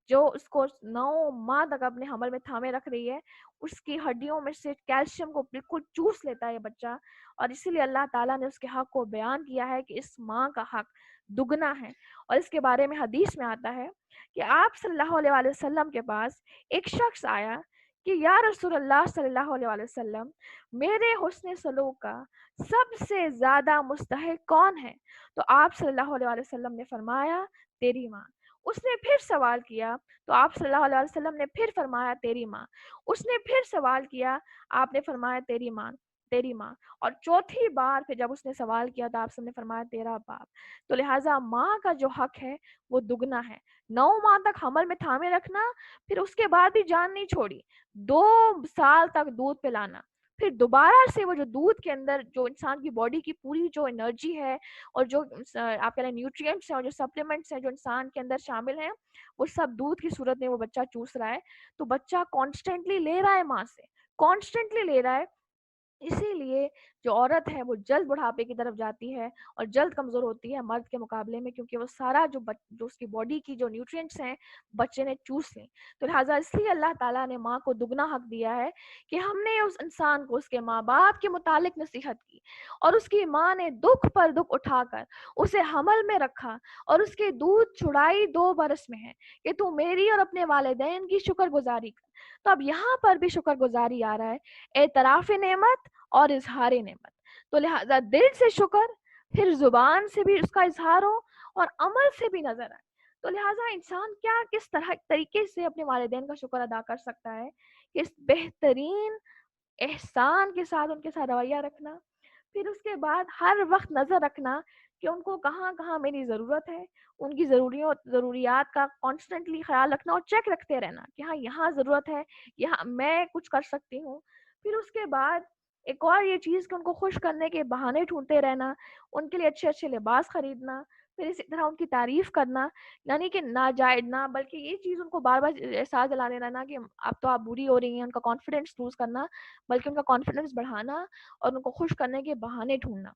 Speaker 1: جو اس کو 9 ماہ تک اپنے حمل میں تھامے رکھ رہی ہے، اس کی ہڈیوں میں سے کیلشیم کو بالکل چوس لیتا ہے یہ بچہ، اور اسی لیے اللہ تعالیٰ نے اس کے حق کو بیان کیا ہے کہ اس ماں کا حق دگنا ہے۔ اور اس کے بارے میں حدیث میں آتا ہے کہ آپ صلی اللہ علیہ وآلہ وسلم کے پاس ایک شخص آیا کہ یا رسول اللہ صلی اللہ علیہ وآلہ وسلم، میرے حسن سلوک کا سب سے زیادہ مستحق کون ہے؟ تو آپ صلی اللہ علیہ وآلہ وسلم نے فرمایا تیری ماں۔ اس نے پھر سوال کیا تو آپ صلی اللہ علیہ وسلم نے پھر فرمایا تیری ماں۔ اس نے پھر سوال کیا، آپ نے فرمایا تیری ماں، تیری ماں، اور چوتھی بار پھر جب اس نے سوال کیا تو آپ نے فرمایا تیرا باپ۔ تو لہٰذا ماں کا جو حق ہے وہ دگنا ہے، 9 ماہ تک حمل میں تھامے رکھنا، پھر اس کے بعد بھی جان نہیں چھوڑی، 2 سال تک دودھ پلانا، پھر دوبارہ سے وہ جو دودھ کے اندر جو انسان کی باڈی کی پوری جو انرجی ہے اور جو آپ کہہ لیں نیوٹرینٹس ہیں اور جو سپلیمنٹس ہیں جو انسان کے اندر شامل ہیں، وہ سب دودھ کی صورت میں وہ بچہ چوس رہا ہے، تو بچہ کانسٹنٹلی لے رہا ہے ماں سے، کانسٹنٹلی لے رہا ہے۔ اسی لیے جو عورت ہے وہ جلد بڑھاپے کی طرف جاتی ہے اور جلد کمزور ہوتی ہے مرد کے مقابلے میں، کیونکہ وہ سارا جو اس کی باڈی کی جو نیوٹرینٹس ہیں بچے نے چوس لیں۔ تو لہٰذا اس لیے اللہ تعالیٰ نے ماں کو دگنا حق دیا ہے کہ ہم نے اس انسان کو اس کے ماں باپ کے متعلق نصیحت کی، اور اس کی ماں نے دکھ پر دکھ اٹھا کر اسے حمل میں رکھا اور اس کے دودھ چھڑائی 2 برس میں ہے کہ تو میری اور اپنے والدین کی شکر گزاری کر۔ تو اب یہاں پر بھی شکر گزاری آ رہا ہے، اعتراف نعمت اور اظہار نعمت، تو لہٰذا دل سے شکر، پھر زبان سے بھی اس کا اظہار ہو اور عمل سے بھی نظر آئے۔ تو لہٰذا انسان کس طریقے سے اپنے والدین کا شکر ادا کر سکتا ہے کہ اس بہترین احسان کے ساتھ ان کے ساتھ رویہ رکھنا، پھر اس کے بعد ہر وقت نظر رکھنا کہ ان کو کہاں کہاں میری ضرورت ہے، ان کی ضروریات کا کانسٹنٹلی خیال رکھنا اور چیک رکھتے رہنا کہ ہاں یہاں ضرورت ہے، یہاں میں کچھ کر سکتی ہوں. پھر اس کے بعد ایک اور یہ چیز کہ ان کو خوش کرنے کے بہانے ڈھونڈتے رہنا، ان کے لیے اچھے اچھے لباس خریدنا، پھر اسی طرح ان کی تعریف کرنا، یعنی کہ ناجائز نہ بلکہ یہ چیز ان کو بار بار احساس دلانے رہنا کہ اب تو آپ بری ہو رہی ہیں، ان کا کانفیڈنس لوز کرنا، بلکہ ان کا کانفیڈنس بڑھانا اور ان کو خوش کرنے کے بہانے ڈھونڈنا،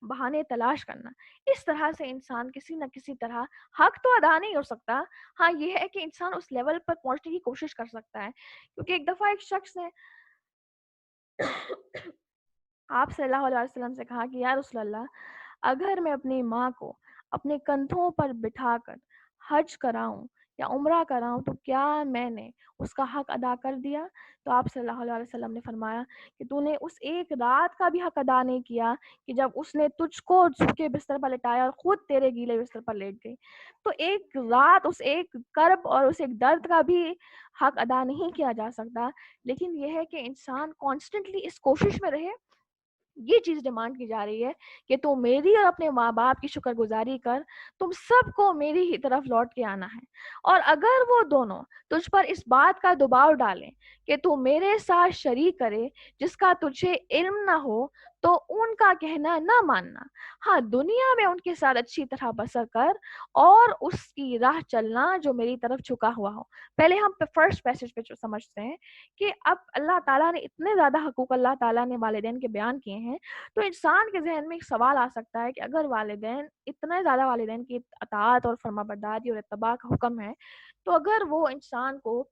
Speaker 1: بہانے تلاش کرنا. اس طرح سے انسان کسی نہ کسی طرح حق تو ادا نہیں ہو سکتا، ہاں یہ ہے کہ انسان اس لیول پر پہنچنے کی کوشش کر سکتا ہے. کیونکہ ایک دفعہ ایک شخص نے آپ صلی اللہ علیہ وسلم سے کہا کہ یا رسول اللہ، اگر میں اپنی ماں کو اپنے کندھوں پر بٹھا کر حج کراؤں یا عمرہ کراؤں تو کیا میں نے اس کا حق ادا کر دیا؟ تو آپ صلی اللہ علیہ وسلم نے فرمایا کہ تو نے اس ایک رات کا بھی حق ادا نہیں کیا کہ جب اس نے تجھ کو جھکے بستر پر لٹایا اور خود تیرے گیلے بستر پر لیٹ گئی. تو ایک رات، اس ایک کرب اور اس ایک درد کا بھی حق ادا نہیں کیا جا سکتا. لیکن یہ ہے کہ انسان کانسٹنٹلی اس کوشش میں رہے. یہ چیز ڈیمانڈ کی جا رہی ہے کہ تو میری اور اپنے ماں باپ کی شکر گزاری کر، تم سب کو میری ہی طرف لوٹ کے آنا ہے. اور اگر وہ دونوں تجھ پر اس بات کا دباؤ ڈالیں کہ تو میرے ساتھ شریک کرے جس کا تجھے علم نہ ہو تو ان کا کہنا نہ ماننا. ہاں دنیا میں ان کے ساتھ اچھی طرح بسر کر اور اس کی راہ چلنا جو میری طرف جھکا ہوا ہو. پہلے ہم فرسٹ پیسج پہ سمجھتے ہیں کہ اب اللہ تعالیٰ نے اتنے زیادہ حقوق اللہ تعالیٰ نے والدین کے بیان کیے ہیں، تو انسان کے ذہن میں ایک سوال آ سکتا ہے کہ اگر والدین اتنے زیادہ والدین کی اطاعت اور فرما برداری اور اتباع کا حکم ہے، تو اگر وہ انسان کو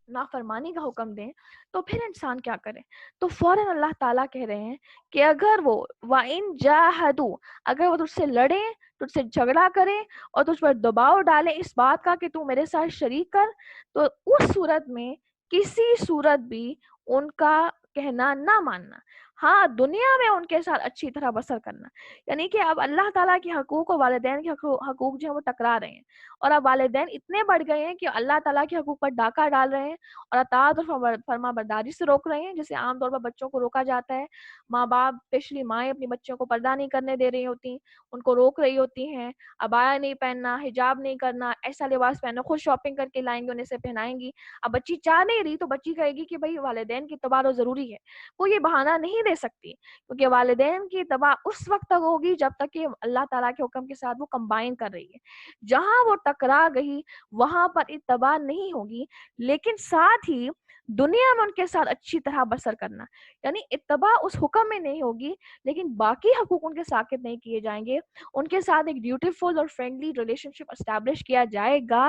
Speaker 1: نافرمانی کا حکم دیں تو پھر انسان کیا کرے؟ تو فوراً اللہ تعالیٰ کہہ رہے ہیں کہ اگر وہ وَإِن جَاهَدُوا، اگر وہ تجھ سے لڑیں، تجھ سے جھگڑا کریں اور تجھ پر دباؤ ڈالیں اس بات کا کہ تو میرے ساتھ شریک کر، تو اس صورت میں کسی صورت بھی ان کا کہنا نہ ماننا. ہاں دنیا میں ان کے ساتھ اچھی طرح بسر کرنا. یعنی کہ اب اللہ تعالیٰ کے حقوق اور والدین کے حقوق جو ہیں وہ ٹکرا رہے ہیں، اور اب والدین اتنے بڑھ گئے ہیں کہ اللہ تعالیٰ کے حقوق پر ڈاکہ ڈال رہے ہیں اور اطاعت اور فرما برداری سے روک رہے ہیں، جیسے عام طور پر بچوں کو روکا جاتا ہے. ماں باپ اسپیشلی مائیں اپنی بچوں کو پردہ نہیں کرنے دے رہی ہوتی، ان کو روک رہی ہوتی ہیں، عبایا نہیں پہننا، حجاب نہیں کرنا، ایسا لباس پہنو، خود شاپنگ کر کے لائیں گے، انہیں سے پہنائیں گی. اب بچی چاہ نہیں رہی تو بچی کہے گی کہ بھائی والدین کی اتباع ضروری ہے. وہ یہ بہانہ نہیں دے سکتی کیونکہ والدین کی اتباع اس وقت تک ہوگی جب تک کہ اللہ تعالیٰ کے حکم کے ساتھ وہ کمبائن کر رہی ہے. جہاں وہ ٹکرا گئی وہاں پر اتباع نہیں ہوگی، لیکن ساتھ ہی دنیا میں ان کے ساتھ اچھی طرح بسر کرنا. یعنی اتباع اس حکم میں نہیں ہوگی لیکن باقی حقوق ان کے ساکت نہیں کیے جائیں گے. ان کے ساتھ ایک بیوٹیفل اور فرینڈلی ریلیشن شپ اسٹیبلش کیا جائے گا،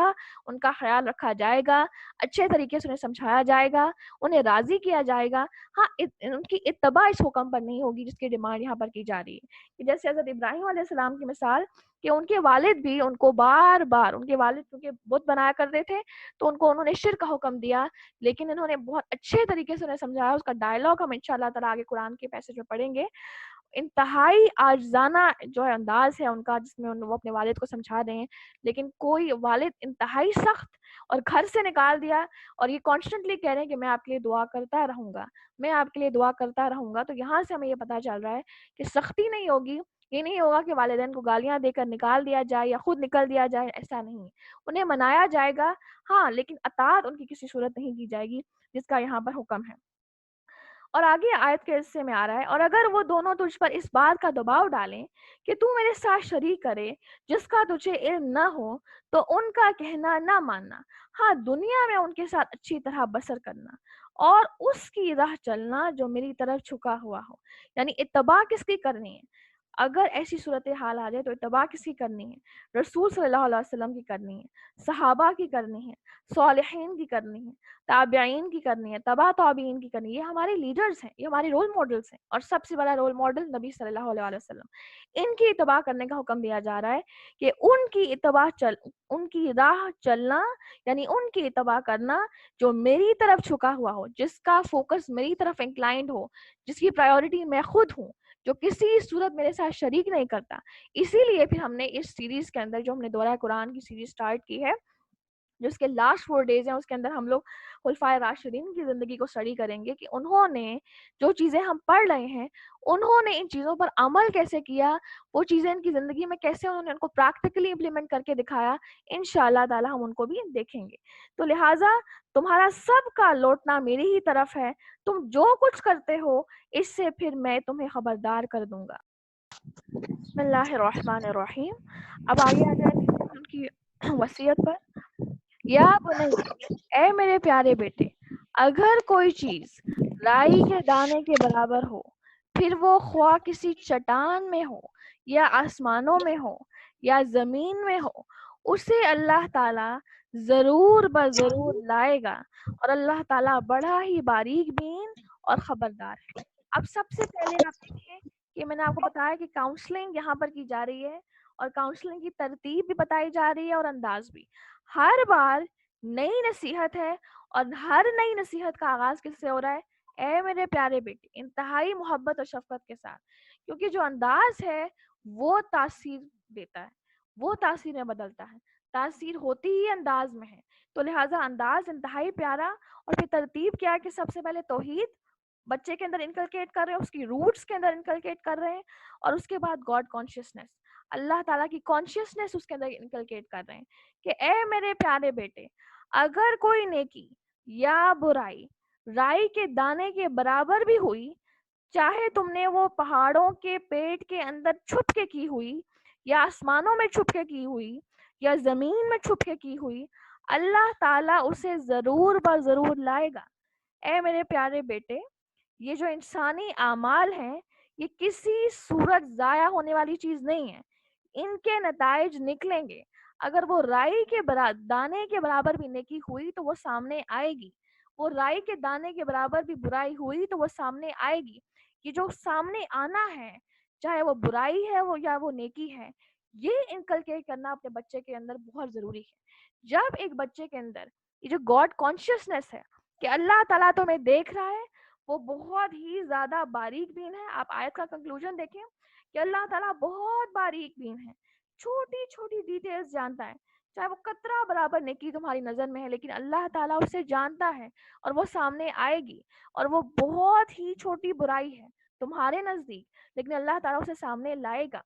Speaker 1: ان کا خیال رکھا جائے گا، اچھے طریقے سے انہیں سمجھایا جائے گا، انہیں راضی کیا جائے گا. ہاں ان کی اتباع اس حکم پر نہیں ہوگی جس کی ڈیمانڈ یہاں پر کی جا رہی ہے. جیسے حضرت ابراہیم علیہ السلام کی مثال کہ ان کے والد بھی ان کو بار بار، ان کے والد کیونکہ بت بنایا کرتے تھے تو ان کو انہوں نے شرک کا حکم دیا، لیکن انہوں نے بہت اچھے طریقے سے انہیں سمجھایا. اس کا ڈائلاگ ہم انشاءاللہ تعالیٰ آگے قرآن کے پیسج میں پڑھیں گے. انتہائی عاجزانہ جو ہے انداز ہے ان کا جس میں وہ اپنے والد کو سمجھا رہے ہیں، لیکن کوئی والد انتہائی سخت اور گھر سے نکال دیا اور یہ کانسٹنٹلی کہہ رہے ہیں کہ میں آپ کے لیے دعا کرتا رہوں گا، میں آپ کے لیے دعا کرتا رہوں گا. تو یہاں سے ہمیں یہ پتہ چل رہا ہے کہ سختی نہیں ہوگی، یہ نہیں ہوگا کہ والدین کو گالیاں دے کر نکال دیا جائے یا خود نکل دیا جائے، ایسا نہیں. انہیں منایا جائے گا ہاں، لیکن اطاعت ان کی کسی صورت نہیں کی جائے گی جس کا یہاں پر حکم ہے. اور آگے آیت کے حصے میں آ رہا ہے اور اگر وہ دونوں تجھ پر اس بات کا دباؤ ڈالیں کہ تو میرے ساتھ شریک کرے جس کا تجھے علم نہ ہو تو ان کا کہنا نہ ماننا. ہاں دنیا میں ان کے ساتھ اچھی طرح بسر کرنا اور اس کی راہ چلنا جو میری طرف جھکا ہوا ہو. یعنی اتباع کس کی کرنی ہے؟ اگر ایسی صورتحال آ جائے تو اتباع کس کی کرنی ہے؟ رسول صلی اللہ علیہ وسلم کی کرنی ہے، صحابہ کی کرنی ہے، صالحین کی کرنی ہے، تابعین کی کرنی ہے، تبع تابعین کی کرنی ہے. یہ ہمارے لیڈرز ہیں، یہ ہمارے رول ماڈلز ہیں، اور سب سے بڑا رول ماڈل نبی صلی اللہ علیہ وسلم. ان کی اتباع کرنے کا حکم دیا جا رہا ہے کہ ان کی اتباع ان کی راہ چلنا، یعنی ان کی اتباع کرنا جو میری طرف جھکا ہوا ہو، جس کا فوکس میری طرف انکلائنڈ ہو، جس کی پرائیورٹی میں خود ہوں، جو کسی صورت میرے ساتھ شریک نہیں کرتا. اسی لیے پھر ہم نے اس سیریز کے اندر جو ہم نے دورہ قرآن کی سیریز سٹارٹ کی ہے جو اس کے لاسٹ 4 days ہیں اس کے اندر ہم لوگ خلفائے راشدین کی زندگی کو اسٹڈی کریں گے کہ انہوں نے جو چیزیں ہم پڑھ رہے ہیں انہوں نے ان چیزوں پر عمل کیسے کیا، وہ چیزیں ان کی زندگی میں کیسے انہوں نے ان کو پریکٹیکلی امپلیمنٹ کر کے دکھایا، انشاءاللہ تعالی ہم ان کو بھی دیکھیں گے. تو لہٰذا تمہارا سب کا لوٹنا میری ہی طرف ہے، تم جو کچھ کرتے ہو اس سے پھر میں تمہیں خبردار کر دوں گا. بسم اللہ الرحمن الرحیم. اب آگے آ جاتے ہیں ان کی وصیت پر. یا بنی، اے میرے پیارے بیٹے، اگر کوئی چیز رائی کے دانے کے برابر ہو، پھر وہ خواہ کسی چٹان میں ہو یا آسمانوں میں ہو یا زمین میں ہو، اسے اللہ تعالی ضرور بضرور لائے گا، اور اللہ تعالی بڑا ہی باریک بین اور خبردار ہے. اب سب سے پہلے آپ دیکھیں کہ میں نے آپ کو بتایا کہ کاؤنسلنگ یہاں پر کی جا رہی ہے، اور کاؤنسلنگ کی ترتیب بھی بتائی جا رہی ہے اور انداز بھی. ہر بار نئی نصیحت ہے، اور ہر نئی نصیحت کا آغاز کس سے ہو رہا ہے؟ اے میرے پیارے بیٹے، انتہائی محبت اور شفقت کے ساتھ، کیونکہ جو انداز ہے وہ تاثیر دیتا ہے، وہ تاثیر میں بدلتا ہے، تاثیر ہوتی ہی انداز میں ہے. تو لہٰذا انداز انتہائی پیارا. اور پھر ترتیب کیا ہے کہ سب سے پہلے توحید بچے کے اندر انکلکیٹ کر رہے ہیں، اس کی روٹس کے اندر انکلکیٹ کر رہے ہیں، اور اس کے بعد گاڈ کانشیسنس، اللہ تعالیٰ کی کانشیسنس اس کے اندر انکلکیٹ کر رہے ہیں کہ اے میرے پیارے بیٹے، اگر کوئی نیکی یا برائی رائی کے دانے کے برابر بھی ہوئی، چاہے تم نے وہ پہاڑوں کے پیٹ کے اندر چھپ کے کی ہوئی یا آسمانوں میں چھپ کے کی ہوئی یا زمین میں چھپ کے کی ہوئی، اللہ تعالیٰ اسے ضرور بضرور لائے گا. اے میرے پیارے بیٹے، یہ جو انسانی اعمال ہیں یہ کسی صورت ضائع ہونے والی چیز نہیں ہے، ان کے نتائج نکلیں گے. اگر وہ رائی کے دانے کے برابر بھی نیکی ہوئی تو وہ سامنے آئے گی، وہ رائی کے دانے کے برابر بھی برائی ہوئی تو وہ سامنے آئے گی. یہ جو سامنے آنا ہے، چاہے وہ برائی ہے وہ یا وہ نیکی ہے، یہ انکلکیٹ کرنا اپنے بچے کے اندر بہت ضروری ہے. جب ایک بچے کے اندر یہ جو گاڈ کانشیسنس ہے کہ اللہ تعالیٰ تو میں دیکھ رہا ہے، وہ بہت ہی زیادہ باریک بین ہے. آپ آیت کا کنکلوژن دیکھیں کہ اللہ تعالیٰ بہت باریک بین ہے، چھوٹی چھوٹی ڈیٹیلز جانتا ہے. چاہے وہ قطرہ برابر نیکی تمہاری نظر میں ہے، لیکن اللہ تعالیٰ اسے جانتا ہے اور وہ سامنے آئے گی. اور وہ بہت ہی چھوٹی برائی ہے تمہارے نزدیک، لیکن اللہ تعالیٰ اسے سامنے لائے گا.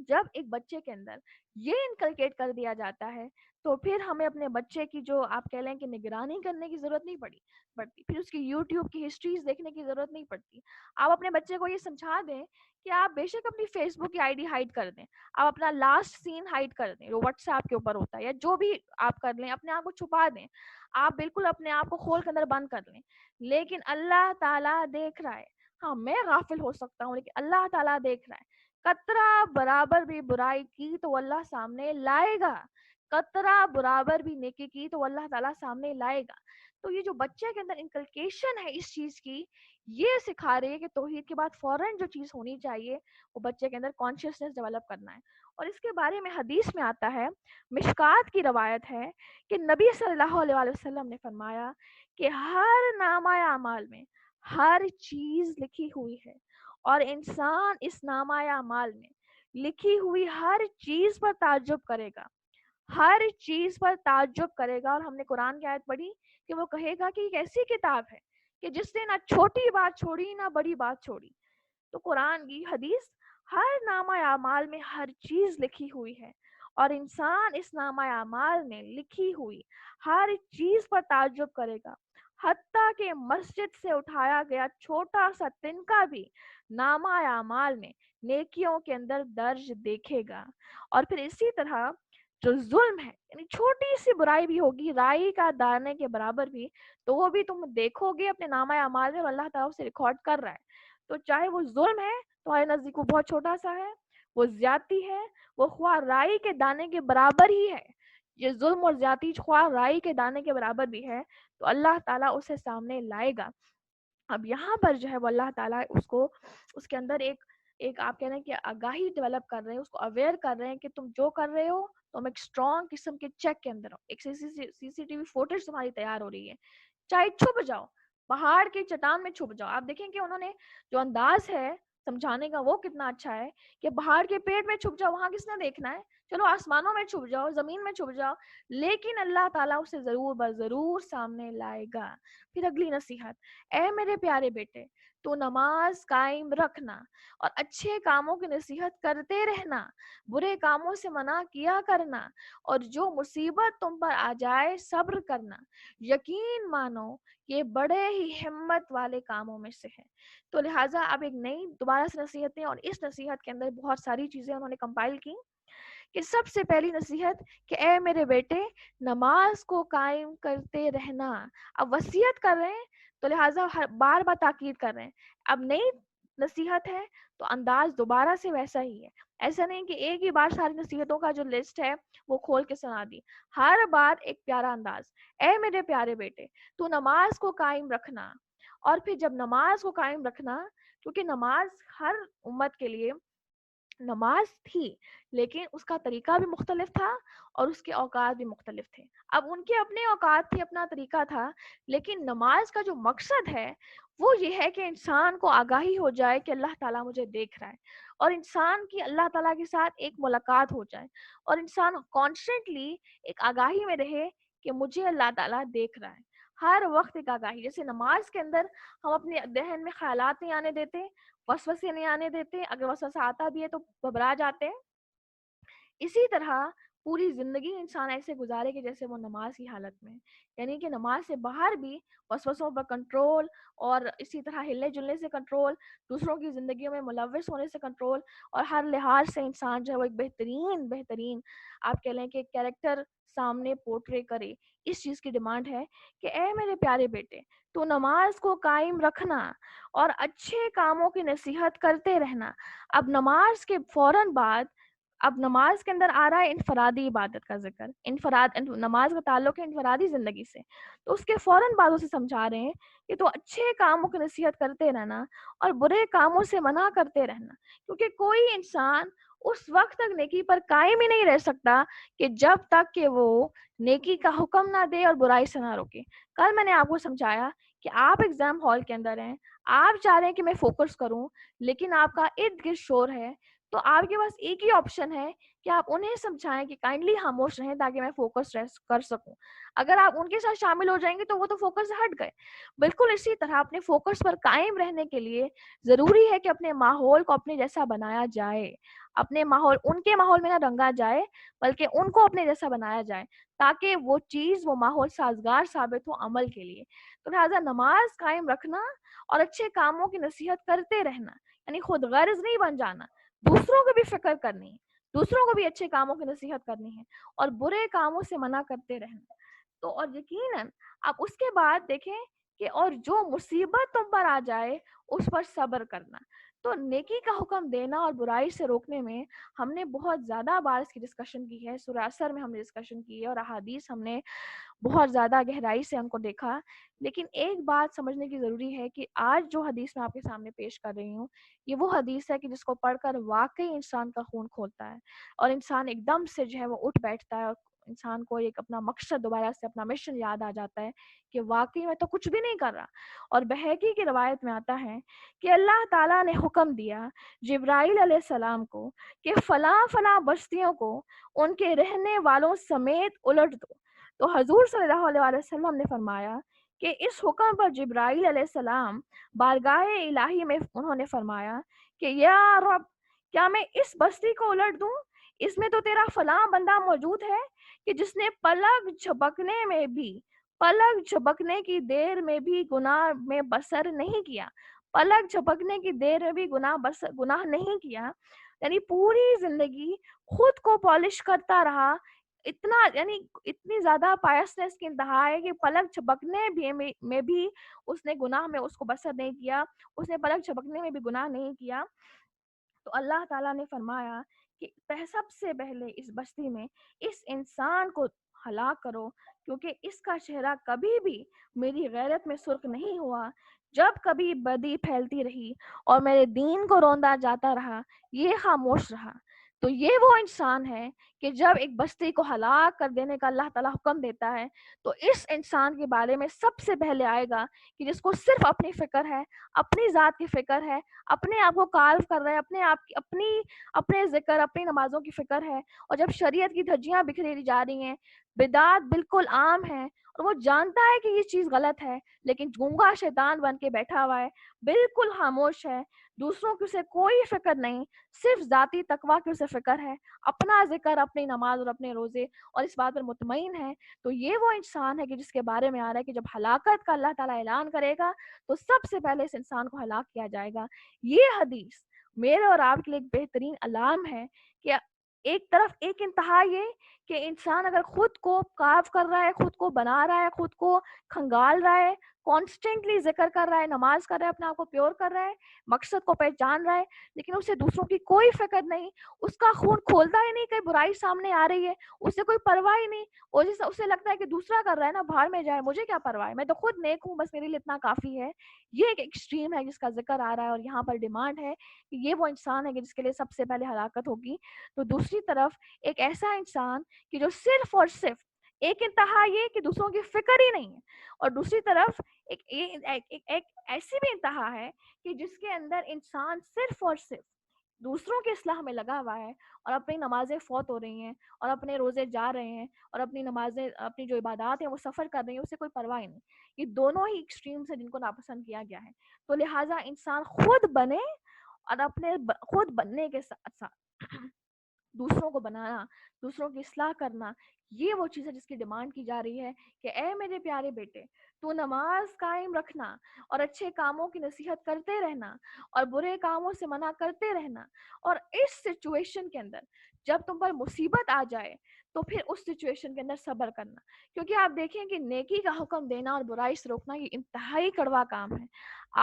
Speaker 1: جب ایک بچے کے اندر یہ انکلکیٹ کر دیا جاتا ہے تو پھر ہمیں اپنے بچے کی جو آپ کہہ لیں کہ نگرانی کرنے کی ضرورت نہیں پڑتی، پھر اس کی یوٹیوب کی ہسٹریز دیکھنے کی ضرورت نہیں پڑتی. آپ اپنے بچے کو یہ سمجھا دیں کہ آپ بے شک اپنی فیس بک کی آئی ڈی ہائڈ کر دیں، آپ اپنا لاسٹ سین ہائڈ کر دیں جو واٹس ایپ کے اوپر ہوتا ہے، یا جو بھی آپ کر لیں، اپنے آپ کو چھپا دیں، آپ بالکل اپنے آپ کو کھول کے اندر بند کر لیں، لیکن اللہ تعالیٰ دیکھ رہا ہے. ہاں میں غافل ہو سکتا ہوں لیکن اللہ تعالیٰ دیکھ رہا ہے. قطرہ برابر بھی برائی کی تو اللہ سامنے لائے گا، قطرہ برابر بھی نیکی کی تو اللہ تعالیٰ سامنے لائے گا. تو یہ جو بچے کے اندر انکلکیشن ہے اس چیز کی، یہ سکھا رہی ہے کہ توحید کے بعد فوراً جو چیز ہونی چاہیے وہ بچے کے اندر کانشیسنس ڈیولپ کرنا ہے. اور اس کے بارے میں حدیث میں آتا ہے، مشکات کی روایت ہے کہ نبی صلی اللہ علیہ وآلہ وسلم نے فرمایا کہ ہر نامہ اعمال میں ہر چیز لکھی ہوئی ہے، اور انسان اس نامہ اعمال میں لکھی ہوئی ہر چیز پر تعجب کرے گا، ہر چیز پر تعجب کرے گا. اور ہم نے قرآن کی آیت پڑھی کہ وہ کہے گا کہ یہ ایسی کتاب ہے کہ جس نے نہ چھوٹی بات چھوڑی نہ بڑی بات چھوڑی. تو قرآن کی حدیث، ہر نامہ اعمال میں ہر چیز لکھی ہوئی ہے، اور انسان اس نامہ اعمال میں لکھی ہوئی ہر چیز پر تعجب کرے گا، حتیٰ کہ مسجد سے اٹھایا گیا چھوٹا سا تنکا بھی نامہ اعمال میں نیکیوں کے اندر درج دیکھے گا. اور پھر اسی طرح جو ظلم ہے، یعنی چھوٹی سی برائی بھی ہوگی رائی کا دانے کے برابر بھی، تو وہ بھی تم دیکھو گے اپنے نامہ اعمال میں، اور اللہ تعالیٰ سے ریکارڈ کر رہا ہے. تو چاہے وہ ظلم ہے تمہارے نزدیک وہ بہت چھوٹا سا ہے، وہ زیادتی ہے، وہ خواہ رائی کے دانے کے برابر ہی ہے، یہ ظلم اور زیادتی خواہ رائی کے دانے کے برابر بھی ہے، تو اللہ تعالیٰ اسے سامنے لائے گا. اب یہاں پر جو ہے وہ اللہ تعالیٰ اس کے اندر ایک آپ کہہ رہے ہیں کہ آگاہی ڈیولپ کر رہے ہیں، اس کو اویئر کر رہے ہیں کہ تم جو کر رہے ہو تم ایک اسٹرانگ قسم کے چیک کے اندر ہو، ایک سی سی ٹی وی فوٹیج تمہاری تیار ہو رہی ہے. چاہے چھپ جاؤ، پہاڑ کی چٹان میں چھپ جاؤ. آپ دیکھیں کہ انہوں نے جو انداز ہے سمجھانے کا وہ کتنا اچھا ہے کہ پہاڑ کے پیٹ میں چھپ جاؤ، وہاں کس نے دیکھنا ہے؟ چلو آسمانوں میں چھپ جاؤ، زمین میں چھپ جاؤ، لیکن اللہ تعالیٰ اسے ضرور بضرور سامنے لائے گا۔ پھر اگلی نصیحت، اے میرے پیارے بیٹے، تو نماز قائم رکھنا اور اچھے کاموں کی نصیحت کرتے رہنا، برے کاموں سے منع کیا کرنا، اور جو مصیبت تم پر آ جائے صبر کرنا، یقین مانو یہ بڑے ہی ہمت والے کاموں میں سے ہے۔ تو لہٰذا اب ایک نئی دوبارہ سے نصیحتیں، اور اس نصیحت کے اندر بہت ساری چیزیں انہوں نے کمپائل کی، کہ سب سے پہلی نصیحت کہ اے میرے بیٹے نماز کو قائم کرتے رہنا۔ اب وصیت کر رہے ہیں تو لہٰذا بار بار تاکید کر رہے ہیں۔ اب نئی نصیحت ہے تو انداز دوبارہ سے ویسا ہی ہے، ایسا نہیں کہ ایک ہی بار ساری نصیحتوں کا جو لسٹ ہے وہ کھول کے سنا دی، ہر بار ایک پیارا انداز۔ اے میرے پیارے بیٹے تو نماز کو قائم رکھنا، اور پھر جب نماز کو قائم رکھنا، کیونکہ نماز ہر امت کے لیے نماز تھی لیکن اس کا طریقہ بھی مختلف تھا اور اس کے اوقات بھی مختلف تھے۔ اب ان کے اپنے اوقات تھے، اپنا طریقہ تھا، لیکن نماز کا جو مقصد ہے وہ یہ ہے کہ انسان کو آگاہی ہو جائے کہ اللہ تعالیٰ مجھے دیکھ رہا ہے، اور انسان کی اللہ تعالیٰ کے ساتھ ایک ملاقات ہو جائے، اور انسان کانسٹنٹلی ایک آگاہی میں رہے کہ مجھے اللہ تعالیٰ دیکھ رہا ہے، ہر وقت ایک آگاہی۔ جیسے نماز کے اندر ہم اپنے ذہن میں خیالات نہیں آنے دیتے، وسوسے نہیں آنے دیتے، اگر وسوسہ آتا بھی ہے تو گھبرا جاتے ہیں، اسی طرح پوری زندگی انسان ایسے گزارے کہ جیسے وہ نماز کی حالت میں، یعنی کہ نماز سے باہر بھی وسوسوں پر کنٹرول، اور اسی طرح ہلنے جلنے سے کنٹرول، دوسروں کی زندگیوں میں ملوث ہونے سے کنٹرول، اور ہر لحاظ سے انسان جو ہے وہ ایک بہترین آپ کہہ لیں کہ کیریکٹر سامنے پورٹرے کرے۔ اس چیز کی ڈیمانڈ ہے کہ اے میرے پیارے بیٹے تو نماز کو قائم رکھنا اور اچھے کاموں کی نصیحت کرتے رہنا۔ اب نماز کے فوراً بعد، اب نماز کے اندر آ رہا ہے انفرادی عبادت کا ذکر، نماز کا تعلق ہے انفرادی زندگی سے، تو اس کے فوراً بعد اسے سمجھا رہے ہیں کہ تو اچھے کاموں کی نصیحت کرتے رہنا اور برے کاموں سے منع کرتے رہنا، کیونکہ کوئی انسان اس وقت تک نیکی پر قائم ہی نہیں رہ سکتا کہ جب تک کہ وہ نیکی کا حکم نہ دے اور برائی سے نہ روکے۔ کل میں نے آپ کو سمجھایا کہ آپ ایگزام ہال کے اندر ہیں، آپ چاہ رہے ہیں کہ میں فوکس کروں، لیکن آپ کا ارد گرد شور ہے، تو آپ کے پاس ایک ہی آپشن ہے کہ آپ انہیں سمجھائیں کہ کائنڈلی خاموش رہیں تاکہ میں فوکس کر سکوں۔ اگر آپ ان کے ساتھ شامل ہو جائیں گے تو وہ تو فوکس سے ہٹ گئے۔ بالکل اسی طرح اپنے فوکس پر قائم رہنے کے لیے ضروری ہے کہ اپنے ماحول کو اپنے جیسا بنایا جائے، اپنے ماحول ان کے ماحول میں نہ رنگا جائے بلکہ ان کو اپنے جیسا بنایا جائے، تاکہ وہ چیز، وہ ماحول سازگار ثابت ہو عمل کے لیے۔ تو لہٰذا نماز قائم رکھنا اور اچھے کاموں کی نصیحت کرتے رہنا، یعنی خود غرض نہیں بن جانا، دوسروں کو بھی فکر کرنی ہے، دوسروں کو بھی اچھے کاموں کی نصیحت کرنی ہے، اور برے کاموں سے منع کرتے رہنا۔ تو اور یقیناً اب اس کے بعد دیکھیں کہ اور جو مصیبت تم پر آ جائے اس پر صبر کرنا۔ تو نیکی کا حکم دینا اور برائی سے روکنے میں ہم نے بہت زیادہ بار اس کی ڈسکشن کی ہے، سورہ عصر میں ہم نے ڈسکشن کی ہے، اور احادیث ہم نے بہت زیادہ گہرائی سے ان کو دیکھا۔ لیکن ایک بات سمجھنے کی ضروری ہے کہ آج جو حدیث میں آپ کے سامنے پیش کر رہی ہوں، یہ وہ حدیث ہے کہ جس کو پڑھ کر واقعی انسان کا خون کھولتا ہے، اور انسان ایک دم سے جو ہے وہ اٹھ بیٹھتا ہے، اور انسان کو ایک اپنا مقصد دوبارہ سے اپنا مشن یاد آ جاتا ہے کہ واقعی میں تو کچھ بھی نہیں کر رہا۔ اور بہقی کی روایت میں آتا ہے کہ اللہ تعالیٰ نے حکم دیا جبرائیل علیہ السلام کو کہ فلاں فلاں بستیوں کو ان کے رہنے والوں سمیت الٹ دو۔ تو حضور صلی اللہ علیہ وسلم نے فرمایا کہ اس حکم پر جبرائیل علیہ السلام بارگاہ الہی میں انہوں نے فرمایا کہ یا رب، کیا میں اس بستی کو الٹ دوں؟ اس میں تو تیرا فلاں بندہ موجود ہے کہ جس نے پلک جھپکنے کی دیر میں بھی گناہ میں بسر نہیں کیا، پلک جھپکنے کی دیر میں بھی گناہ نہیں کیا، یعنی پوری زندگی خود کو پالش کرتا رہا، اتنا یعنی اتنی زیادہ پائسنس کی انتہا ہے کہ پلک جھپکنے میں بھی اس نے گناہ میں اس کو بسر نہیں کیا، اس نے پلک جھپکنے میں بھی گناہ نہیں کیا۔ تو اللہ تعالیٰ نے فرمایا کہ سب سے پہلے اس بستی میں اس انسان کو ہلاک کرو، کیونکہ اس کا چہرہ کبھی بھی میری غیرت میں سرخ نہیں ہوا، جب کبھی بدی پھیلتی رہی اور میرے دین کو روندا جاتا رہا یہ خاموش رہا۔ تو یہ وہ انسان ہے کہ جب ایک بستی کو ہلاک کر دینے کا اللہ تعالیٰ حکم دیتا ہے تو اس انسان کے بارے میں سب سے پہلے آئے گا کہ جس کو صرف اپنی فکر ہے، اپنی ذات کی فکر ہے، اپنے آپ کو کالف کر رہے ہیں، اپنے آپ کی اپنے ذکر، اپنی نمازوں کی فکر ہے، اور جب شریعت کی دھجیاں بکھیری جا رہی ہیں، بدعات بالکل عام ہیں اور وہ جانتا ہے کہ یہ چیز غلط ہے لیکن گونگا شیطان بن کے بیٹھا ہوا ہے، بالکل خاموش ہے، دوسروں کی اسے کوئی فکر نہیں، صرف ذاتی تقویٰ کی اسے فکر ہے، اپنا ذکر، اپنی نماز اور اپنے روزے، اور اس بات پر مطمئن ہے، تو یہ وہ انسان ہے کہ جس کے بارے میں آ رہا ہے کہ جب ہلاکت کا اللہ تعالیٰ اعلان کرے گا تو سب سے پہلے اس انسان کو ہلاک کیا جائے گا۔ یہ حدیث میرے اور آپ کے لیے ایک بہترین علام ہے کہ ایک طرف ایک انتہا یہ کہ انسان اگر خود کو کاف کر رہا ہے، خود کو بنا رہا ہے، خود کو کھنگال رہا ہے، کانسٹنٹلی ذکر کر رہا ہے، نماز کر رہا ہے، اپنے آپ کو پیور کر رہا ہے، مقصد کو پہچان رہا ہے، لیکن اسے دوسروں کی کوئی فکر نہیں، اس کا خون کھولتا ہی نہیں کہ برائی سامنے آ رہی ہے، اسے کوئی پرواہ ہی نہیں، اور جیسے اسے لگتا ہے کہ دوسرا کر رہا ہے نا، بھاڑ میں جائے، مجھے کیا پرواہ ہے، میں تو خود نیک ہوں، بس میرے لیے اتنا کافی ہے۔ یہ ایک ایکسٹریم ہے جس کا ذکر آ رہا ہے، اور یہاں پر ڈیمانڈ ہے کہ یہ وہ انسان ہے کہ جس کے لیے سب سے پہلے ہلاکت ہوگی۔ تو دوسری طرف ایک ایسا انسان کہ جو صرف اور صرف ایک انتہا یہ کہ دوسروں کی فکر ہی نہیں ہے، اور دوسری طرف ایک ایسی بھی انتہا ہے کہ جس کے اندر انسان صرف اور صرف دوسروں کی اصلاح میں لگا ہوا ہے، اور اپنی نمازیں فوت ہو رہی ہیں، اور اپنے روزے جا رہے ہیں، اور اپنی نمازیں، اپنی جو عبادات ہیں وہ سفر کر رہی ہیں، اسے کوئی پرواہ نہیں۔ یہ دونوں ہی ایکسٹریمز ہیں جن کو ناپسند کیا گیا ہے۔ تو لہٰذا انسان خود بنے، اور اپنے خود بننے کے ساتھ ساتھ دوسروں کو بنانا، دوسروں کی اصلاح کرنا، یہ وہ چیز ہے جس کی ڈیمانڈ کی جا رہی ہے کہ اے میرے پیارے بیٹے، تو نماز قائم رکھنا اور اچھے کاموں کی نصیحت کرتے رہنا اور برے کاموں سے منع کرتے رہنا، اور اس سچویشن کے اندر جب تم پر مصیبت آ جائے تو پھر اس سچویشن کے اندر صبر کرنا، کیونکہ آپ دیکھیں کہ نیکی کا حکم دینا اور برائی سے روکنا یہ انتہائی کڑوا کام ہے۔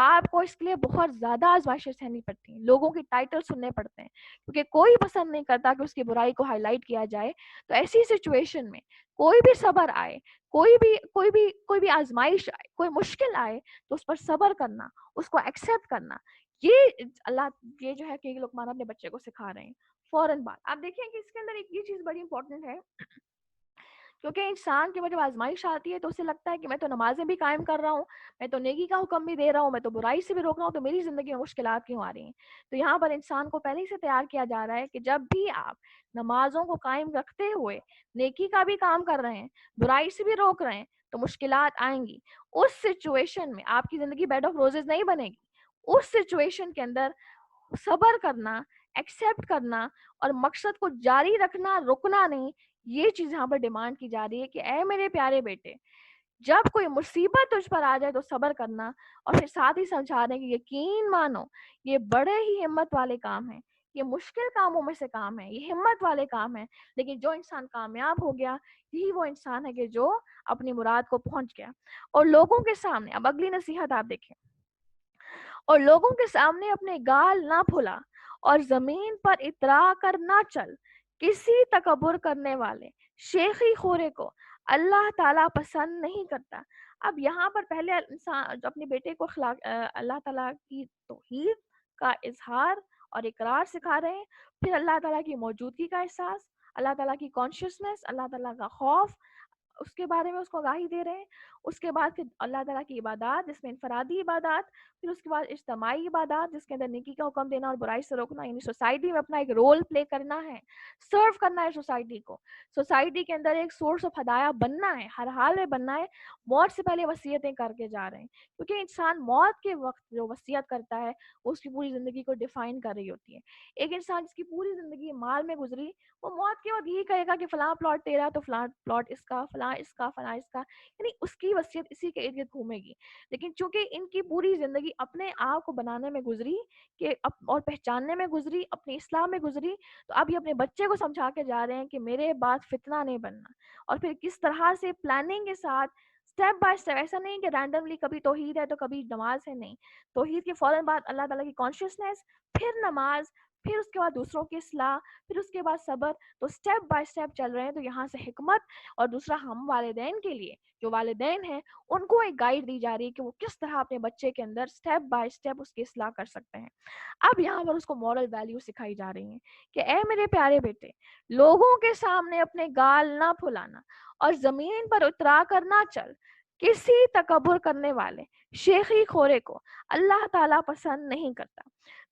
Speaker 1: آپ کو اس کے لیے بہت زیادہ آزمائشیں سہنی پڑتی ہیں، لوگوں کی ٹائٹل سننے پڑتے ہیں، کیونکہ کوئی پسند نہیں کرتا کہ اس کی برائی کو ہائی لائٹ کیا جائے۔ تو ایسی سچویشن میں کوئی بھی صبر آئے، کوئی بھی آزمائش آئے، کوئی مشکل آئے، تو اس پر صبر کرنا، اس کو ایکسیپٹ کرنا، یہ اللہ، یہ جو ہے کہ لقمان اپنے بچے کو سکھا رہے ہیں۔ فوراً بعد آپ دیکھیں کہ اس کے اندر ایک یہ چیز بڑی امپورٹنٹ ہے، کیونکہ انسان کے جب آزمائش آتی ہے تو اسے لگتا ہے کہ میں تو نمازیں بھی قائم کر رہا ہوں، میں تو نیکی کا حکم بھی دے رہا ہوں، میں تو برائی سے بھی روک رہا ہوں، تو میری زندگی میں مشکلات کیوں آ رہی ہیں؟ تو یہاں پر انسان کو پہلے سے تیار کیا جا رہا ہے کہ جب بھی آپ نمازوں کو قائم رکھتے ہوئے نیکی کا بھی کام کر رہے ہیں، برائی سے بھی روک رہے ہیں، تو مشکلات آئیں گی۔ اس سچویشن میں آپ کی زندگی بیڈ آف روزز نہیں بنے گی۔ اس سچویشن کے اندر صبر کرنا، ایکسیپٹ کرنا اور مقصد کو جاری رکھنا، رکنا نہیں، یہ چیز یہاں پر ڈیمانڈ کی جا رہی ہے کہ اے میرے پیارے بیٹے، جب کوئی مصیبت تجھ پر آ جائے تو صبر کرنا، اور پھر ساتھ ہی سمجھا رہے ہیں کہ یقین مانو یہ بڑے ہی ہمت والے کام ہیں، یہ مشکل کاموں میں سے کام ہے، یہ ہمت والے کام ہیں، لیکن جو انسان کامیاب ہو گیا یہی وہ انسان ہے کہ جو اپنی مراد کو پہنچ گیا۔ اور لوگوں کے سامنے، اب اگلی نصیحت آپ دیکھیں، اور لوگوں کے سامنے اپنے گال نہ پھلا اور زمین پر اترا کر نہ چل، کسی تکبر کرنے والے شیخی خورے کو اللہ تعالیٰ پسند نہیں کرتا۔ اب یہاں پر پہلے انسان جو اپنے بیٹے کو اللہ تعالیٰ کی توحید کا اظہار اور اقرار سکھا رہے ہیں، پھر اللہ تعالیٰ کی موجودگی کا احساس، اللہ تعالیٰ کی کانشیسنس، اللہ تعالیٰ کا خوف، اس کے بارے میں اس کو آگاہی دے رہے ہیں۔ اس کے بعد پھر اللہ تعالیٰ کی عبادات جس میں انفرادی عبادات، پھر اس کے بعد اجتماعی عبادات جس کے اندر نیکی کا حکم دینا اور برائی سے روکنا، یعنی سوسائٹی میں اپنا ایک رول پلے کرنا ہے، سرو کرنا ہے سوسائٹی کو، سوسائٹی کے اندر ایک سورس آف ہدایہ بننا ہے، ہر حال میں بننا ہے۔ موت سے پہلے وصیتیں کر کے جا رہے ہیں، کیونکہ انسان موت کے وقت جو وصیت کرتا ہے وہ اس کی پوری زندگی کو ڈیفائن کر رہی ہوتی ہے۔ ایک انسان جس کی پوری زندگی مال میں گزری، وہ موت کے وقت یہی کہے گا کہ فلاں پلاٹ تیرا، تو فلاں پلاٹ اس کا، فلاں اس کا، فلاں اس کا، یعنی اس کی وصیت اسی کے ارد گرد گھومے گی۔ لیکن چونکہ ان کی پوری زندگی اپنے آپ کو بنانے میں گزری کہ اور پہچاننے میں گزری، اپنی اصلاح میں گزری، تو اب یہ اپنے بچے کو سمجھا کے جا رہے ہیں کہ میرے بعد فتنہ نہیں بننا، اور پھر کس طرح سے پلاننگ کے ساتھ اسٹیپ بائی اسٹیپ، ایسا نہیں کہ رینڈملی کبھی توحید ہے تو کبھی نماز ہے، نہیں، توحید کے فوراً بعد اللہ تعالیٰ کی کانشیسنس، پھر نماز، پھر اس کے بعد دوسروں کی اصلاح، پھر اس کے بعد صبر. تو اسٹیپ بائی اسٹیپ چل رہے ہیں. تو یہاں سے حکمت. اور دوسرا ہم والدین کے لیے، جو والدین ہیں ان کو ایک گائیڈ دی جا رہی ہے کہ وہ کس طرح اپنے بچے کے اندر اسٹیپ بائی اسٹیپ اس کی اصلاح کر سکتے ہیں. اب یہاں پر اس کو مورل ویلیو سکھائی جا رہی ہیں کہ اے میرے پیارے بیٹے، لوگوں کے سامنے اپنے گال نہ پھلانا اور زمین پر اترا کر نہ چل. کسی تکبر کرنے والے شیخی خورے کو اللہ تعالیٰ پسند نہیں کرتا.